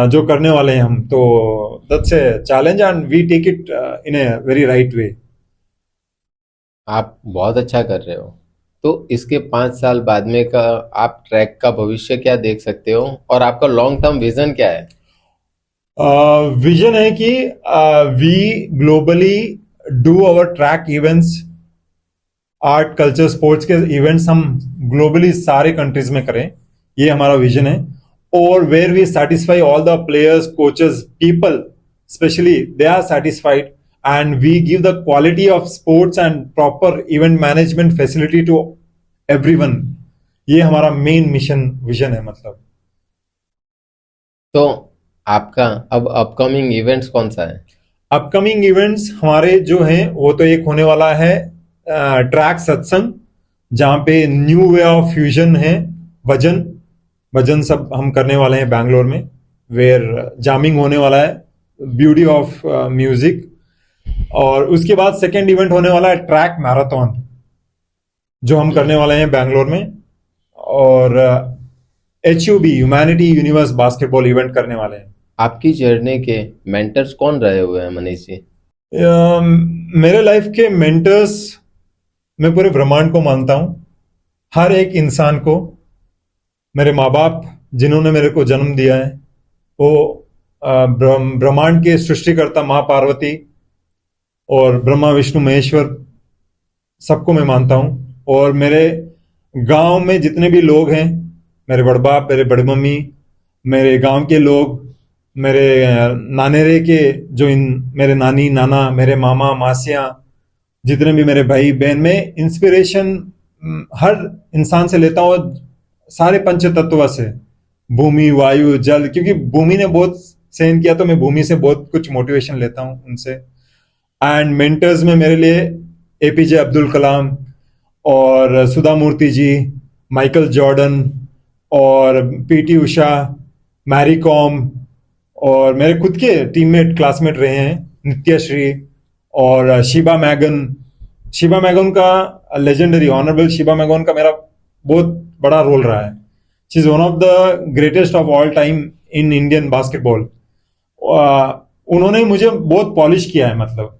जो करने वाले हैं हम। तो that's a challenge and we take it in a very right way. आप बहुत अच्छा कर रहे हो। तो इसके 5 साल बाद में का आप ट्रैक का भविष्य क्या देख सकते हो और आपका लॉन्ग टर्म विजन क्या है? विजन है कि we globally do our track events, art culture sports के इवेंट्स हम ग्लोबली सारे कंट्रीज में करें, ये हमारा विजन है। और where we satisfy all the players, coaches, people specially they are satisfied, and we give the quality of sports and proper event management facility to everyone। ये हमारा मेन मिशन विजन है मतलब। तो आपका अब अपकमिंग इवेंट्स कौन सा है? अपकमिंग इवेंट्स हमारे जो हैं वो तो एक होने वाला है ट्रैक सत्संग, जहां पे न्यू वे ऑफ फ्यूजन है, भजन सब हम करने वाले हैं बैंगलोर में, वेयर जामिंग होने वाला है, ब्यूटी ऑफ म्यूजिक। और उसके बाद सेकेंड इवेंट होने वाला है ट्रैक मैराथन, जो हम करने वाले हैं बैंगलोर में। और HUB humanity universe basketball event करने वाले हैं। आपकी जर्नी के मेंटर्स कौन रहे हुए हैं मनीष जी? मेरे लाइफ के मेंटर्स, मैं पूरे ब्रह्मांड को मानता हूं, हर एक इंसान को। मेरे माँ बाप जिन्होंने मेरे को जन्म दिया है, वो ब्रह्मांड के सृष्टिकर्ता माँ पार्वती और ब्रह्मा विष्णु महेश्वर, सबको मैं मानता हूं। और मेरे गांव में जितने भी लोग हैं, मेरे बड़ बाप, मेरे बड़ी मम्मी, मेरे गांव के लोग, मेरे नानेरे के जो मेरे नानी नाना, मेरे मामा मासियां, जितने भी मेरे भाई बहन, में इंस्पिरेशन हर इंसान से लेता हूँ, सारे पंच तत्व से, भूमि वायु जल, क्योंकि भूमि ने बहुत सहन किया तो मैं भूमि से बहुत कुछ मोटिवेशन लेता हूँ उनसे। एंड मेंटर्स में मेरे लिए APJ अब्दुल कलाम और सुधा मूर्ति जी, माइकल जॉर्डन और PT उषा, मैरी कॉम, और मेरे खुद के टीममेट क्लासमेट रहे हैं नित्यश्री और शिबा मैगन का लेजेंडरी ऑनरेबल शिबा मैगन का मेरा बहुत बड़ा रोल रहा है। She is one of the greatest of all time in Indian basketball. उन्होंने मुझे बहुत पॉलिश किया है, मतलब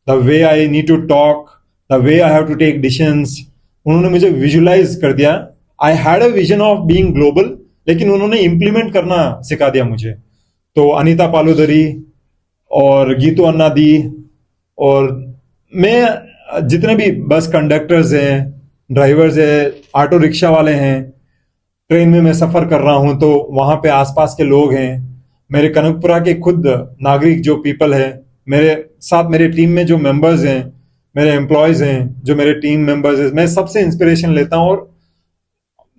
the way I need to talk, the way I have to take decisions. उन्होंने मुझे विजुलाइज कर दिया. I had a vision of being global, लेकिन उन्होंने इम्प्लीमेंट करना सिखा दिया मुझे. तो अनीता पालुदरी और गीतू अन्ना दी, और मैं जितने भी बस कंडक्टर्स हैं, ड्राइवर्स हैं, ऑटो रिक्शा वाले हैं, ट्रेन में मैं सफर कर रहा हूं तो वहां पे आसपास के लोग हैं, मेरे कनकपुरा के खुद नागरिक जो पीपल है, मेरे साथ मेरे टीम में जो मेंबर्स हैं, मेरे एम्प्लॉयज हैं, जो मेरे टीम मेंबर्स हैं, मैं सबसे इंस्पिरेशन लेता हूं. और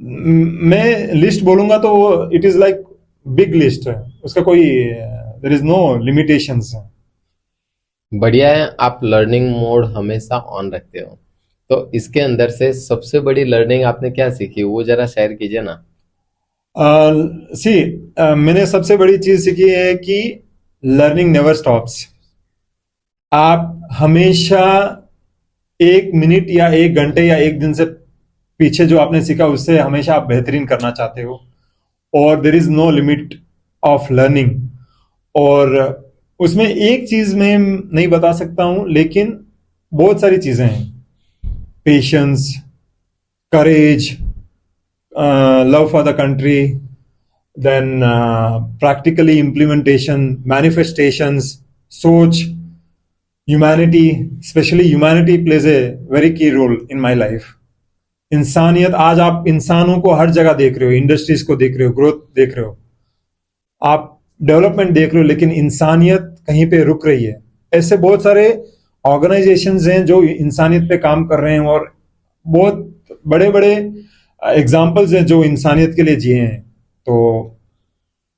मैं लिस्ट बोलूंगा तो it is like big list है, उसका कोई देयर इज नो लिमिटेशंस. बढ़िया है, आप लर्निंग मोड हमेशा ऑन रखते हो। तो इसके अंदर से सबसे बड़ी लर्निंग आपने क्या सीखी, वो जरा शेयर कीजिए ना। सी मैंने सबसे बड़ी चीज सीखी है कि लर्निंग नेवर स्टॉप्स. आप हमेशा 1 मिनट या 1 घंटे या 1 दिन से पीछे जो आपने सीखा उससे हमेशा आप बेहतरीन करना चाहते हो, और there is no limit of learning. और उसमें एक चीज मैं नहीं बता सकता हूं, लेकिन बहुत सारी चीजें हैं. Patience, courage, love for the country, then practically implementation, manifestations, सोच, humanity, especially humanity plays a very key role in my life. इंसानियत, आज आप इंसानों को हर जगह देख रहे हो, इंडस्ट्रीज को देख रहे हो, ग्रोथ देख रहे हो, आप डेवलपमेंट देख रहे हो, लेकिन इंसानियत कहीं पे रुक रही है. ऐसे बहुत सारे ऑर्गेनाइजेशंस हैं जो इंसानियत पे काम कर रहे हैं, और बहुत बड़े बड़े एग्जाम्पल्स हैं जो इंसानियत के लिए जिए हैं. तो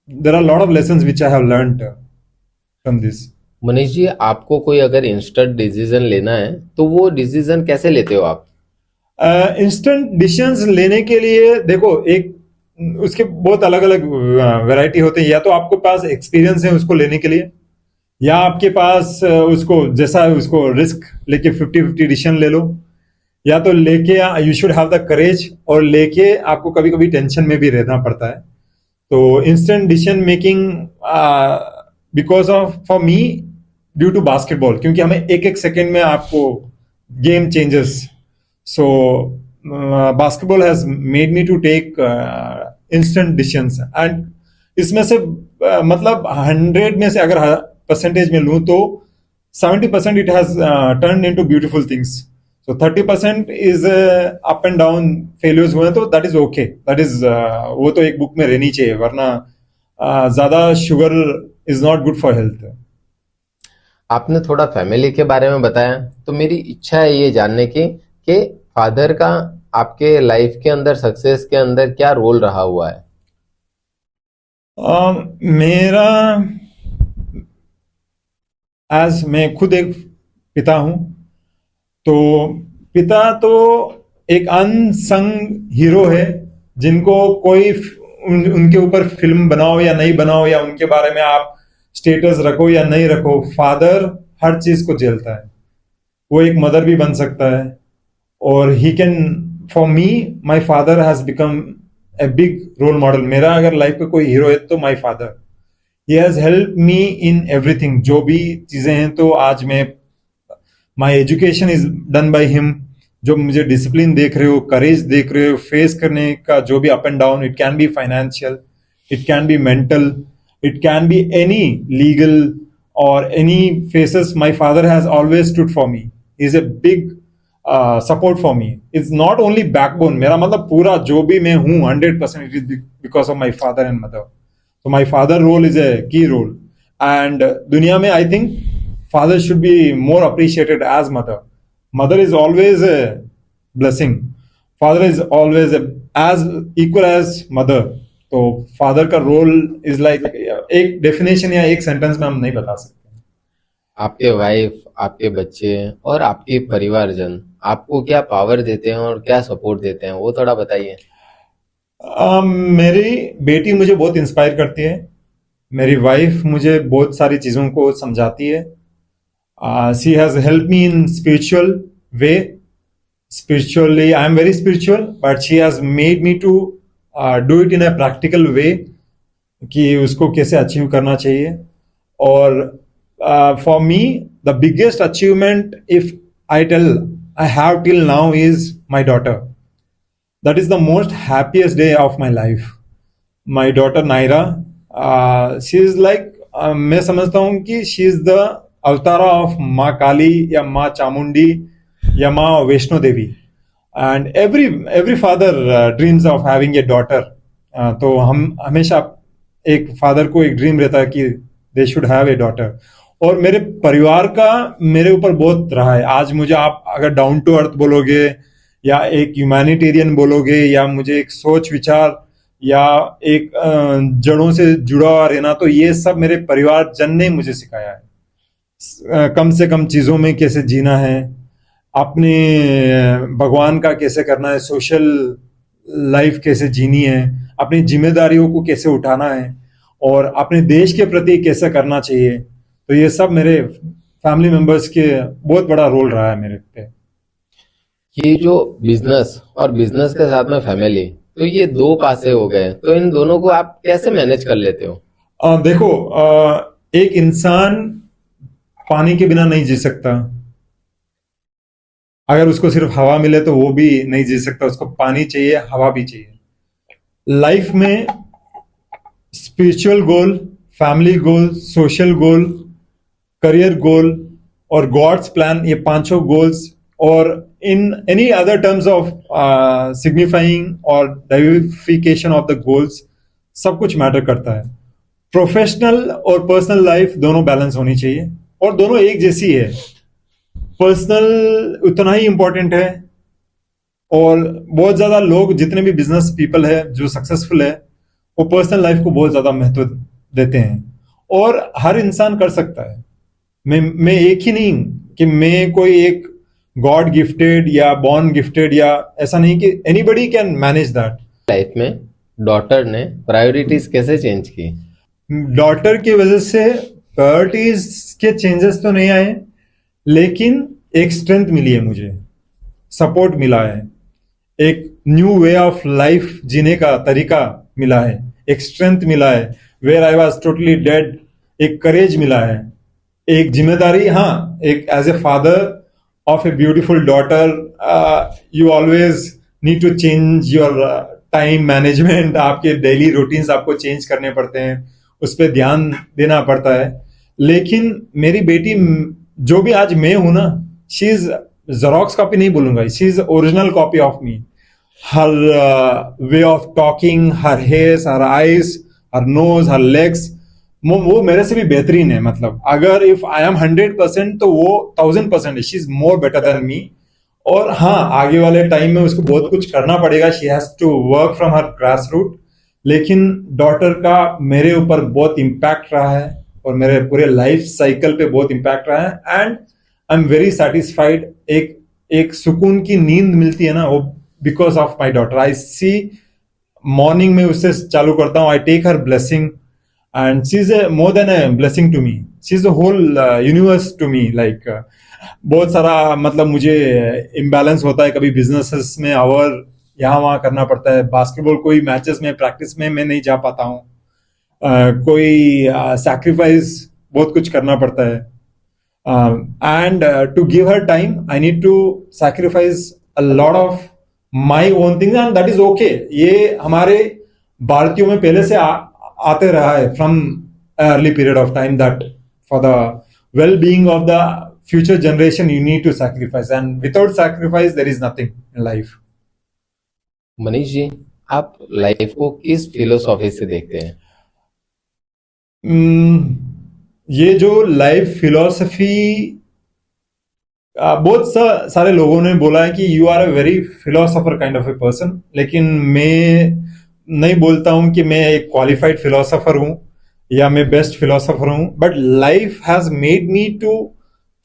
there are lot of lessons which I have learned from this. Manish ji, आपको कोई अगर इंस्टेंट डिसीजन लेना है तो वो डिसीजन कैसे लेते हो आप? इंस्टेंट डिसीजंस लेने के लिए देखो, एक उसके बहुत अलग अलग वैरायटी होते हैं. या तो आपके पास एक्सपीरियंस है उसको लेने के लिए, या आपके पास उसको जैसा है उसको रिस्क लेके 50-50 डिसीजन ले लो, या तो लेके you should have the courage, और लेके आपको कभी कभी टेंशन में भी रहना पड़ता है. तो instant decision making because of for me due to basketball, क्योंकि हमें एक एक सेकेंड में आपको game changes. So basketball has made me to take instant decisions. And इसमें से मतलब 100 में से अगर परसेंटेज में लूं तो 70% it has turn into beautiful things. So 30% is up and down failures हुए, तो that is okay, that is वो तो एक बुक में रहनी चाहिए, वरना ज्यादा sugar is not good for health. आपने थोड़ा फैमिली के बारे में बताया, तो मेरी इच्छा है ये जानने की कि फादर का आपके लाइफ के अंदर, सक्सेस के अंदर क्या रोल रहा हुआ है? मेरा, एज मैं खुद एक पिता हूं, तो पिता तो एक अनसंग हीरो है, जिनको कोई उनके ऊपर फिल्म बनाओ या नहीं बनाओ, या उनके बारे में आप स्टेटस रखो या नहीं रखो, फादर हर चीज को झेलता है. वो एक मदर भी बन सकता है, और he can, for me my father has become a big role model. मेरा अगर लाइफ का कोई हीरो है तो my father. He has help me in everything, जो भी चीजें हैं. तो आज मैं, my education is done by him. जो मुझे डिसिप्लिन देख रहे हो, करेज देख रहे हो, फेस करने का जो भी up and down, it can be financial, it can be mental, it can be any legal or any phases, my father has always stood for me. He is a big support for me. It's not only backbone, मेरा मतलब पूरा जो भी मैं हूँ 100% it is because of my father and mother. So my father role is a key role, and दुनिया में I think father should be more appreciated as mother. Mother is always a blessing. Father is always as equal as mother. तो फादर का रोल इज लाइक, एक डेफिनेशन या एक सेंटेंस में हम नहीं बता सकते. आपके वाइफ, आपके बच्चे और आपके परिवारजन आपको क्या पावर देते हैं और क्या सपोर्ट देते हैं, वो थोड़ा बताइए. मेरी बेटी मुझे बहुत इंस्पायर करती है. मेरी वाइफ मुझे बहुत सारी चीजों को समझाती है. She has help me in spiritual way. Spiritually, I am very spiritual, but she has made me to do it in a practical way कि उसको कैसे अचीव करना चाहिए. और for me the biggest achievement if I tell I have till now is my daughter. That is the most happiest day of my life. My daughter Naira, she is like, मैं समझता हूँ कि she is the avatara of Maa Kali या माँ चामुंडी या Maa Vaishno Devi. And every father dreams of having a daughter. तो हम हमेशा एक फादर को एक ड्रीम रहता है कि they should have a daughter. और मेरे परिवार का मेरे ऊपर बहुत रहा है. आज मुझे आप अगर डाउन टू अर्थ बोलोगे या एक ह्यूमैनिटेरियन बोलोगे या मुझे एक सोच विचार या एक जड़ों से जुड़ा हुआ रहना, तो ये सब मेरे परिवार जन ने मुझे सिखाया है. कम से कम चीज़ों में कैसे जीना है, अपने भगवान का कैसे करना है, सोशल लाइफ कैसे जीनी है, अपनी जिम्मेदारियों को कैसे उठाना है और अपने देश के प्रति कैसे करना चाहिए. तो ये सब मेरे फैमिली मेंबर्स के बहुत बड़ा रोल रहा है मेरे पे. ये जो बिजनेस और बिजनेस के साथ में फैमिली, तो ये दो पासे हो गए, तो इन दोनों को आप कैसे मैनेज कर लेते हो? देखो, एक इंसान पानी के बिना नहीं जी सकता. अगर उसको सिर्फ हवा मिले तो वो भी नहीं जी सकता. उसको पानी चाहिए, हवा भी चाहिए. लाइफ में स्पिरिचुअल गोल, family goal, social goal, career goal और गॉड्स प्लान, ये पांचों गोल्स, और in any other terms of signifying और डाइवर्सिफिकेशन ऑफ द गोल्स, सब कुछ मैटर करता है. प्रोफेशनल और पर्सनल लाइफ दोनों बैलेंस होनी चाहिए और दोनों एक जैसी है. पर्सनल उतना ही इंपॉर्टेंट है. और बहुत ज्यादा लोग, जितने भी बिजनेस पीपल है जो सक्सेसफुल है, वो पर्सनल लाइफ को बहुत ज्यादा महत्व देते हैं. और हर इंसान कर सकता है. मैं एक ही नहीं कि मैं कोई एक गॉड गिफ्टेड या बॉर्न गिफ्टेड, या ऐसा नहीं कि anybody can manage that. Life में डॉटर ने प्रायोरिटीज कैसे चेंज की? डॉटर की वजह से प्रायोरिटीज के चेंजेस तो नहीं आए, लेकिन एक स्ट्रेंथ मिली है मुझे, सपोर्ट मिला है, एक न्यू वे ऑफ लाइफ जीने का तरीका मिला है, एक स्ट्रेंथ मिला है where I was totally dead. एक करेज मिला है, एक जिम्मेदारी. हाँ, एक as a father of a beautiful daughter, you always need to change your time management. आपके डेली रूटीन्स आपको चेंज करने पड़ते हैं, उस पर ध्यान देना पड़ता है. लेकिन मेरी बेटी, जो भी आज मैं हूं ना, शी इज जेरोक्स कॉपी नहीं बोलूंगा, she is original copy of me. Her way of talking, her hairs, her eyes, her nose, her legs, वो मेरे से भी बेहतरीन है. मतलब अगर इफ आई एम 100% तो वो 1000% है. She is more better than me. और हाँ, आगे वाले टाइम में उसको बहुत कुछ करना पड़ेगा. She has to work from her grass root. लेकिन डॉटर का मेरे ऊपर बहुत इम्पैक्ट रहा है और मेरे पूरे लाइफ साइकिल पे बहुत इम्पैक्ट रहा है. And I am very satisfied. एक सुकून की नींद मिलती है ना, वो because of my daughter. I see, morning में उससे चालू करता हूँ, I take her blessing. And she's more than a blessing to me. She's the whole universe to me. Like बहुत सारा, मतलब मुझे इम्बैलेंस होता है कभी बिजनेसेस में, आवर यहाँ वहाँ करना पड़ता है. बास्केटबॉल कोई मैचेस में, प्रैक्टिस में मैं नहीं जा पाता हूँ. कोई सैक्रिफाइस बहुत कुछ करना पड़ता है. And to give her time I need to sacrifice a lot of my own things, and that is okay. ये हमारे भारतीयों में पहले से आते रहा है from early period of time, that for the well being of the future generation you need to sacrifice, and without sacrifice there is nothing in life. Manish ji, आप लाइफ को किस फिलोसॉफी से देखते हैं? ये जो लाइफ फिलोसफी, बहुत सारे लोगों ने बोला है कि you are a very philosopher kind of a person. लेकिन मैं नहीं बोलता हूं कि मैं एक क्वालिफाइड फिलोसोफर हूं या मैं बेस्ट फिलोसोफर हूं. But life has made me to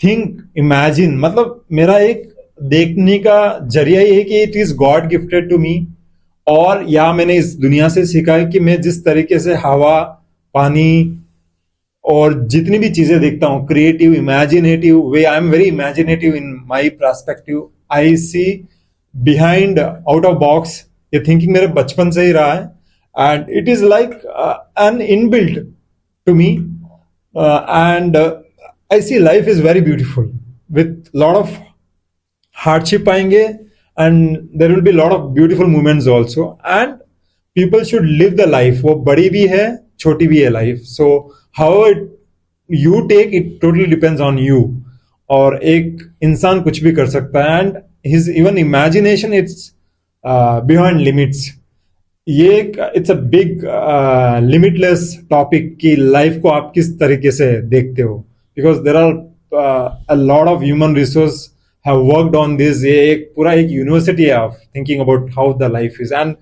think, imagine. मतलब मेरा एक देखने का जरिया ये है कि it is God gifted to me. और या मैंने इस दुनिया से सीखा है कि मैं जिस तरीके से हवा, पानी और जितनी भी चीजें देखता हूँ, creative, imaginative way, I am very imaginative in my perspective. I see behind, out of box ये थिंकिंग मेरे बचपन से ही रहा है and it is like an inbuilt to me and I see life is very beautiful with lot of hardship आएंगे and there will be lot of beautiful moments also and people should live the life. वो बड़ी भी है छोटी भी है life. So how it you take it totally depends on you. और एक इंसान कुछ भी कर सकता है and his even imagination it's beyond limits. ये it's a big limitless topic कि लाइफ को आप किस तरीके से देखते हो because there are a lot of human resource have worked on this. ये एक पूरा एक यूनिवर्सिटी है of thinking about how the life is and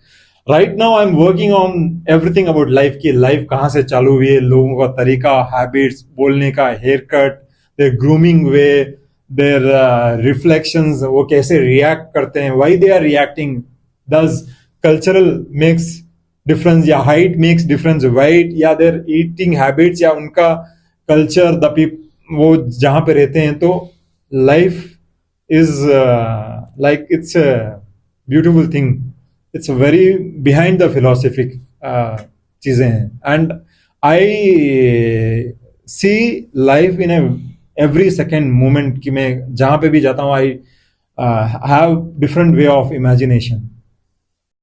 right now I'm working on everything about life की लाइफ कहाँ से चालू हुई है, लोगों का तरीका, हैबिट्स, बोलने का, hair cut, their grooming way, their reflections, वो कैसे रिएक्ट करते हैं, why they are reacting, does cultural makes difference या height makes difference, weight या their eating habits या उनका culture, the people वो जहाँ पे रहते हैं. तो life is like it's a beautiful thing. It's very behind the philosophic चीजें हैं and I see life in a every second moment कि मैं जहाँ पे भी जाता हूँ I have different way of imagination.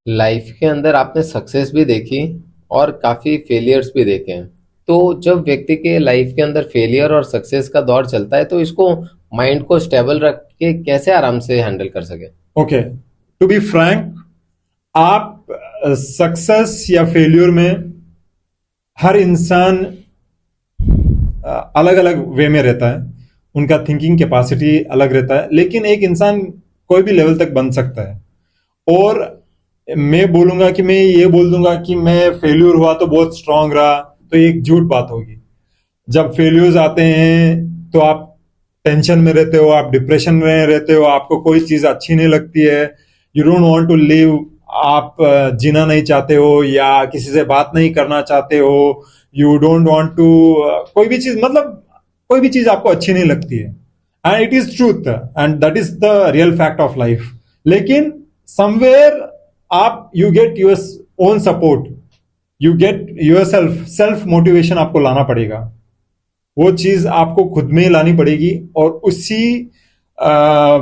Life के अंदर आपने सक्सेस भी देखी और काफी फेलियर्स भी देखे हैं. तो जब व्यक्ति के लाइफ के अंदर फेलियर और सक्सेस का दौर चलता है तो इसको माइंड को स्टेबल रख के कैसे आराम से हैंडल कर सके? ओके, टू बी फ्रैंक, आप सक्सेस या फेल्यूर में हर इंसान अलग अलग वे में रहता है, उनका थिंकिंग कैपेसिटी अलग रहता है, लेकिन एक इंसान कोई भी लेवल तक बन सकता है. और मैं बोलूंगा कि मैं ये बोल दूंगा कि मैं फेल्यूर हुआ तो बहुत स्ट्रांग रहा, तो एक झूठ बात होगी. जब फेल्यूर्स आते हैं तो आप टेंशन में रहते हो, आप डिप्रेशन में रहते हो, आपको कोई चीज अच्छी नहीं लगती है, you don't want to live, आप जीना नहीं चाहते हो या किसी से बात नहीं करना चाहते हो, यू डोंट वांट टू कोई भी चीज, मतलब कोई भी चीज आपको अच्छी नहीं लगती है. And it is truth and that is the real fact of life. लेकिन समवेयर आप you get your own support, you get your self motivation आपको लाना पड़ेगा. वो चीज आपको खुद में लानी पड़ेगी. और उसी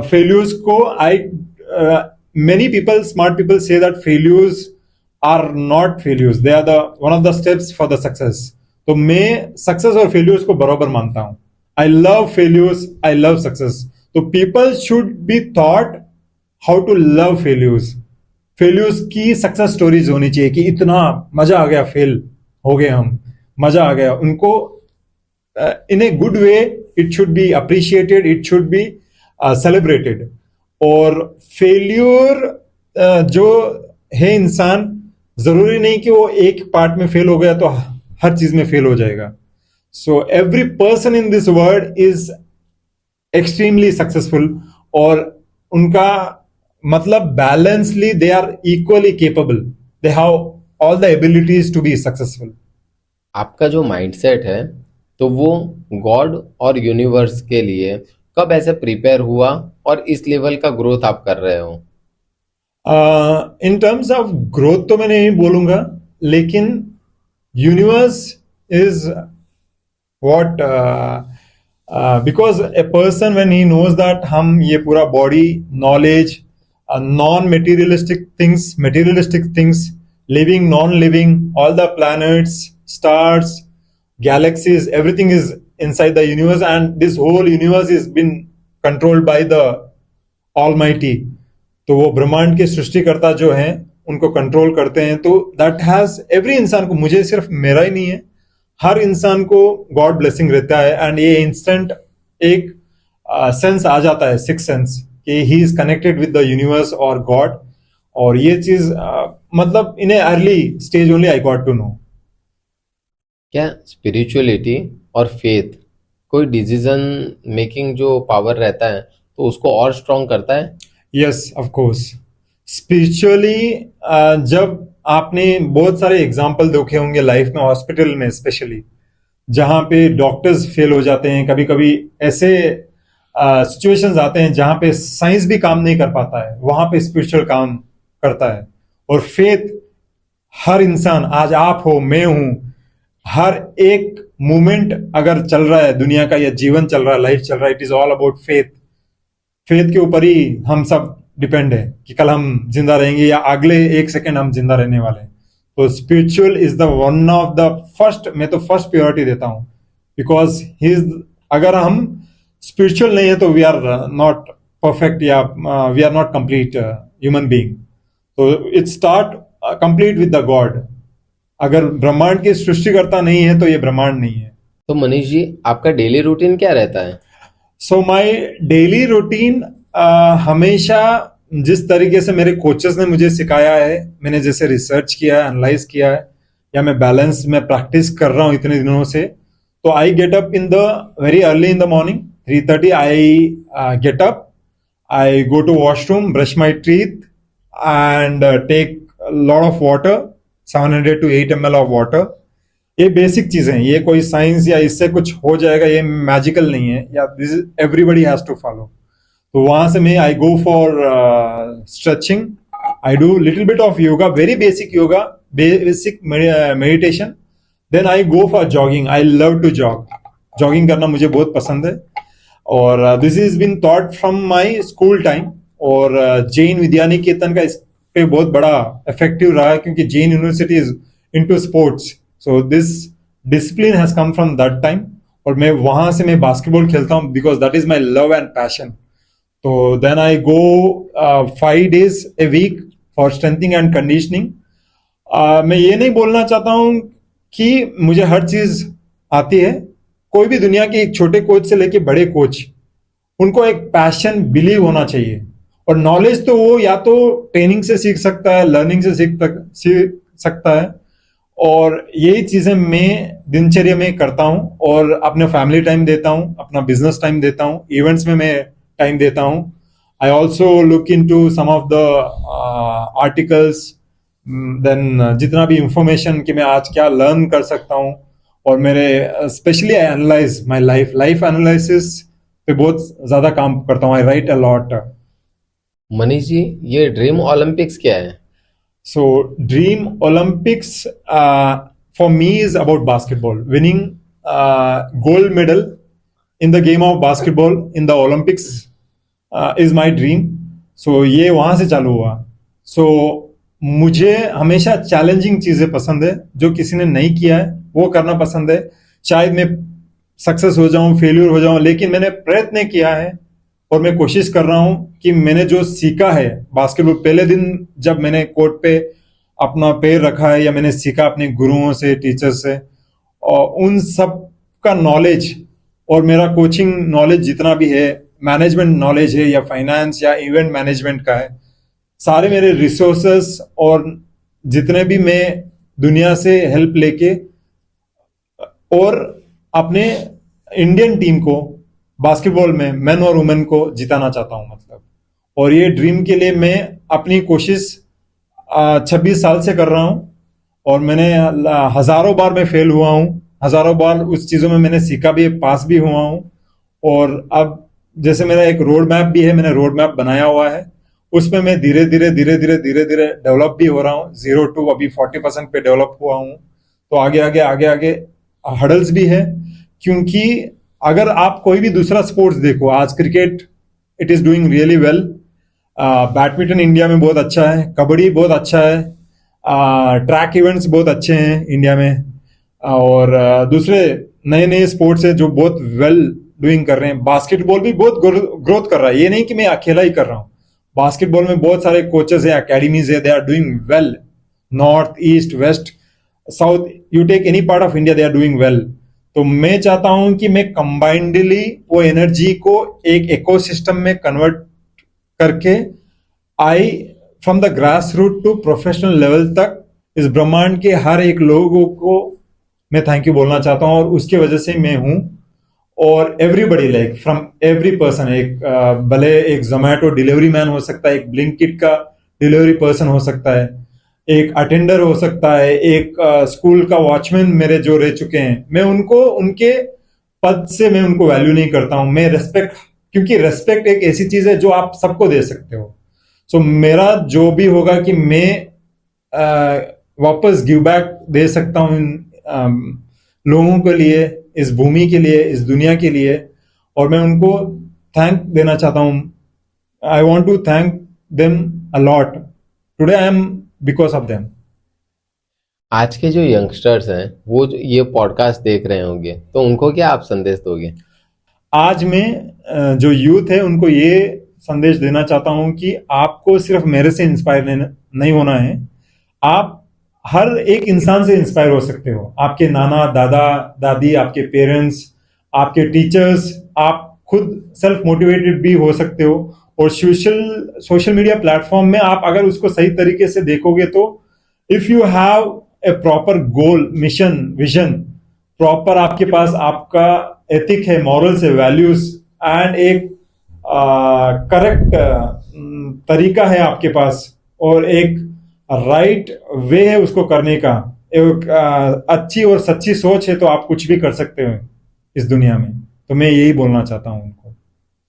फेल्यूर्स को मेनी पीपल, स्मार्ट पीपल से that failures are not failures, they are the one of the steps for the success. तो मैं सक्सेस और फेल्यूर्स को बराबर मानता हूं. I love failures, I love success. तो people should be thought how to love failures. Failures की सक्सेस स्टोरीज होनी चाहिए कि इतना मजा आ गया, फेल हो गए हम, मजा आ गया. उनको in a good way it should be appreciated, it should be celebrated. और फेल्यूर जो है इंसान, जरूरी नहीं कि वो एक पार्ट में फेल हो गया तो हर चीज में फेल हो जाएगा. So every person in this world is extremely successful और उनका मतलब बैलेंसली they are equally capable, they have all the abilities to be successful. आपका जो माइंडसेट है तो वो गॉड और यूनिवर्स के लिए कब ऐसे प्रिपेयर हुआ और इस लेवल का ग्रोथ आप कर रहे हो? इन टर्म्स ऑफ ग्रोथ तो मैं नहीं बोलूंगा, लेकिन universe is what, because a person when he knows that हम ये पूरा body, knowledge, non materialistic things, living, non living, all the planets, stars, galaxies, everything is inside the universe and this whole universe is been controlled by the almighty. तो वो ब्रह्मांड के सृष्टिकर्ता जो हैं उनको कंट्रोल करते हैं. तो दैट हैज एवरी इंसान को, मुझे सिर्फ मेरा ही नहीं है, हर इंसान को गॉड ब्लेसिंग रहता है. एंड ये इंस्टेंट एक सेंस आ जाता है, सिक्स सेंस, कि he is connected with the universe और गॉड. और ये चीज मतलब in a early stage only I got to know. क्या स्पिरिचुअलिटी और फेथ कोई डिसीजन मेकिंग जो पावर रहता है तो उसको और स्ट्रॉन्ग करता है? Yes, of course. स्पिरिचुअली जब आपने बहुत सारे एग्जाम्पल देखे होंगे लाइफ में, हॉस्पिटल में स्पेशली, जहां पे डॉक्टर्स फेल हो जाते हैं, कभी कभी ऐसे सिचुएशंस आते हैं जहां पे साइंस भी काम नहीं कर पाता है, वहां पे स्पिरिचुअल काम करता है. और फेथ, हर इंसान, आज आप हो, मैं हूं, हर एक मोमेंट अगर चल रहा है दुनिया का, या जीवन चल रहा है, लाइफ चल रहा है, it is all about faith. Faith के ऊपर ही हम सब डिपेंड है कि कल हम जिंदा रहेंगे या अगले एक सेकंड हम जिंदा रहने वाले हैं। तो spiritual is the one of the first, मैं तो फर्स्ट प्रायोरिटी देता हूं, बिकॉज ही इज, अगर हम स्पिरिचुअल नहीं है तो वी आर नॉट परफेक्ट, या we are not complete human being. तो it start complete with the God. अगर ब्रह्मांड की सृष्टिकर्ता नहीं है तो ये ब्रह्मांड नहीं है। तो मनीष जी, आपका डेली रूटीन क्या रहता है? सो माई डेली रूटीन, हमेशा जिस तरीके से मेरे कोचेस ने मुझे सिखाया है, मैंने जैसे रिसर्च किया है, एनालाइज किया है, या मैं बैलेंस में प्रैक्टिस कर रहा हूँ इतने दिनों से, तो I get up in the very early in the morning, 3:30 I get up, I go to washroom, brush my teeth and take lot of water, 700 to 8 ml of water. ये बेसिक चीजें हैं, ये कोई साइंस या इससे कुछ हो जाएगा, ये मैजिकल नहीं है, या this everybody has to follow. तो वहां से मैं I go for stretching, I do little bit of yoga, very basic yoga, basic meditation, then I go for jogging. I love to jog, jogging करना मुझे बहुत पसंद है, और this is been thought from my school time. और जैन विद्या निकेतन का इस पे बहुत बड़ा इफेक्टिव रहा है, क्योंकि Jain university is into sports, so this discipline has come from that time. और मैं वहां से मैं बास्केटबॉल खेलता हूँ, because that is my love and passion. तो then I go 5 days a week for strengthening and conditioning. मैं ये नहीं बोलना चाहता हूँ कि मुझे हर चीज आती है। कोई भी दुनिया के एक छोटे कोच से लेके बड़े कोच, उनको एक पैशन, बिलीव होना चाहिए। और नॉलेज तो वो या तो ट्रेनिंग से सीख सकता है, लर्निंग से सीख सकता है, और यही चीजें मैं दिनचर्या में करता हूँ। और अपने फैमिली टाइम देता हूँ, अपना बिजनेस टाइम देता हूँ, इवेंट्स में मैं टाइम देता हूँ। I also look into some of the articles, then जितना भी इंफॉर्मेशन कि मैं आज क्या लर्न कर सकता हूँ। और मेरे specially I analyse my life analysis पे बहुत ज्यादा काम करता हूँ। आई right a lot. Manish ji, ये ड्रीम ओलंपिक्स क्या है? So Dream Olympics for me is about basketball. Winning gold medal in the game of basketball in the Olympics is my dream. So ये वहां से चालू हुआ। So मुझे हमेशा चैलेंजिंग चीजें पसंद है, जो किसी ने नहीं किया है वो करना पसंद है। शायद मैं सक्सेस हो जाऊं, फेल्यूर हो जाऊं, लेकिन मैंने प्रयत्न किया है और मैं कोशिश कर रहा हूं कि मैंने जो सीखा है बास्केटबॉल, पहले दिन जब मैंने कोर्ट पे अपना पैर रखा है, या मैंने सीखा अपने गुरुओं से, टीचर से, और उन सब का नॉलेज, और मेरा कोचिंग नॉलेज जितना भी है, मैनेजमेंट नॉलेज है, या फाइनेंस या इवेंट मैनेजमेंट का है, सारे मेरे रिसोर्सेस, और जितने भी मैं दुनिया से हेल्प लेके और अपने इंडियन टीम को बास्केटबॉल में मेन और वुमेन को जिताना चाहता हूं, मतलब। और ये ड्रीम के लिए मैं अपनी कोशिश 26 साल से कर रहा हूं, और मैंने हजारों बार मैं फेल हुआ हूं, हजारों बार उस चीजों में मैंने सीखा भी, पास भी हुआ हूं। और अब जैसे मेरा एक रोड मैप भी है, मैंने रोड मैप बनाया हुआ है, उसमें मैं धीरे धीरे डेवलप भी हो रहा हूँ। 0 to अभी 40% पे डेवलप हुआ हूँ। तो आगे आगे आगे आगे हडल्स भी है, क्योंकि अगर आप कोई भी दूसरा स्पोर्ट्स देखो, आज cricket it is doing really well, badminton India में बहुत अच्छा है, कबड्डी बहुत अच्छा है, ट्रैक इवेंट्स बहुत अच्छे हैं इंडिया में, और दूसरे नए नए स्पोर्ट्स है जो बहुत वेल डूइंग कर रहे हैं। बास्केटबॉल भी बहुत ग्रोथ कर रहा है, ये नहीं कि मैं अकेला ही कर रहा हूँ। बास्केटबॉल में बहुत सारे कोचेस है, अकेडमीज है, they are doing well. North, east, west, south, you take any part of India, they are doing well. तो मैं चाहता हूं कि मैं कंबाइंडली वो एनर्जी को एक इकोसिस्टम में कन्वर्ट करके I from the grass root to professional level तक इस ब्रह्मांड के हर एक लोगों को मैं थैंक यू बोलना चाहता हूं, और उसके वजह से मैं हूं। और everybody, like from every person, एक भले एक जोमैटो डिलीवरी मैन हो सकता है, एक ब्लिंकिट का डिलीवरी पर्सन हो सकता है, एक अटेंडर हो सकता है, एक स्कूल का वॉचमैन मेरे जो रह चुके हैं, मैं उनको उनके पद से मैं उनको वैल्यू नहीं करता हूं। मैं रेस्पेक्ट, क्योंकि रेस्पेक्ट एक ऐसी चीज है जो आप सबको दे सकते हो। सो मेरा जो भी होगा कि मैं वापस गिव बैक दे सकता हूँ लोगों के लिए, इस भूमि के लिए, इस दुनिया के लिए, और मैं उनको थैंक देना चाहता हूँ. I want to thank them a lot. Today I am because of them. आज के जो यंगस्टर्स हैं वो ये पॉडकास्ट देख रहे होंगे, तो उनको क्या आप संदेश दोगे? आज मैं जो यूथ है उनको ये संदेश देना चाहता हूं कि आपको सिर्फ मेरे से इंस्पायर नहीं होना है. आप हर एक इंसान से इंस्पायर हो सकते हो. आपके नाना, दादा, दादी, आपके पेरेंट्स, आपके टीचर्स, आप खुद सेल्फ मोटिवेटेड भी हो सकते हो. और सोशल मीडिया प्लेटफॉर्म में आप अगर उसको सही तरीके से देखोगे तो if you have a proper goal, mission, vision, proper आपके पास आपका एथिक है, मॉरल्स है, वैल्यूज, एंड एक करेक्ट तरीका है आपके पास, और एक राइट वे है उसको करने का, एक अच्छी और सच्ची सोच है, तो आप कुछ भी कर सकते हो इस दुनिया में. तो मैं यही बोलना चाहता हूं उनको.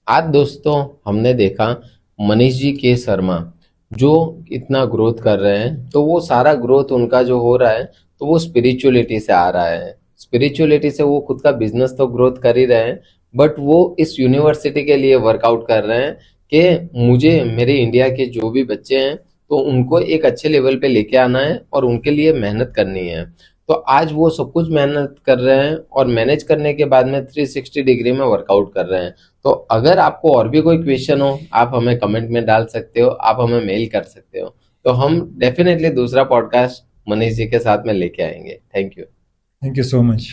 आज दोस्तों हमने देखा मनीष जी के शर्मा जो इतना ग्रोथ कर रहे हैं, तो वो सारा ग्रोथ उनका जो हो रहा है तो वो स्पिरिचुअलिटी से आ रहा है. स्पिरिचुअलिटी से वो खुद का बिजनेस तो ग्रोथ कर ही रहे हैं, बट वो इस यूनिवर्सिटी के लिए वर्कआउट कर रहे हैं कि मुझे मेरे इंडिया के जो भी बच्चे हैं तो उनको एक अच्छे लेवल पे लेके आना है और उनके लिए मेहनत करनी है. तो आज वो सब कुछ मेहनत कर रहे हैं और मैनेज करने के बाद में 360 डिग्री में वर्कआउट कर रहे हैं. तो अगर आपको और भी कोई क्वेश्चन हो आप हमें कमेंट में डाल सकते हो, आप हमें मेल कर सकते हो. तो हम डेफिनेटली दूसरा पॉडकास्ट मनीष जी के साथ में लेके आएंगे. Thank you. Thank you so much.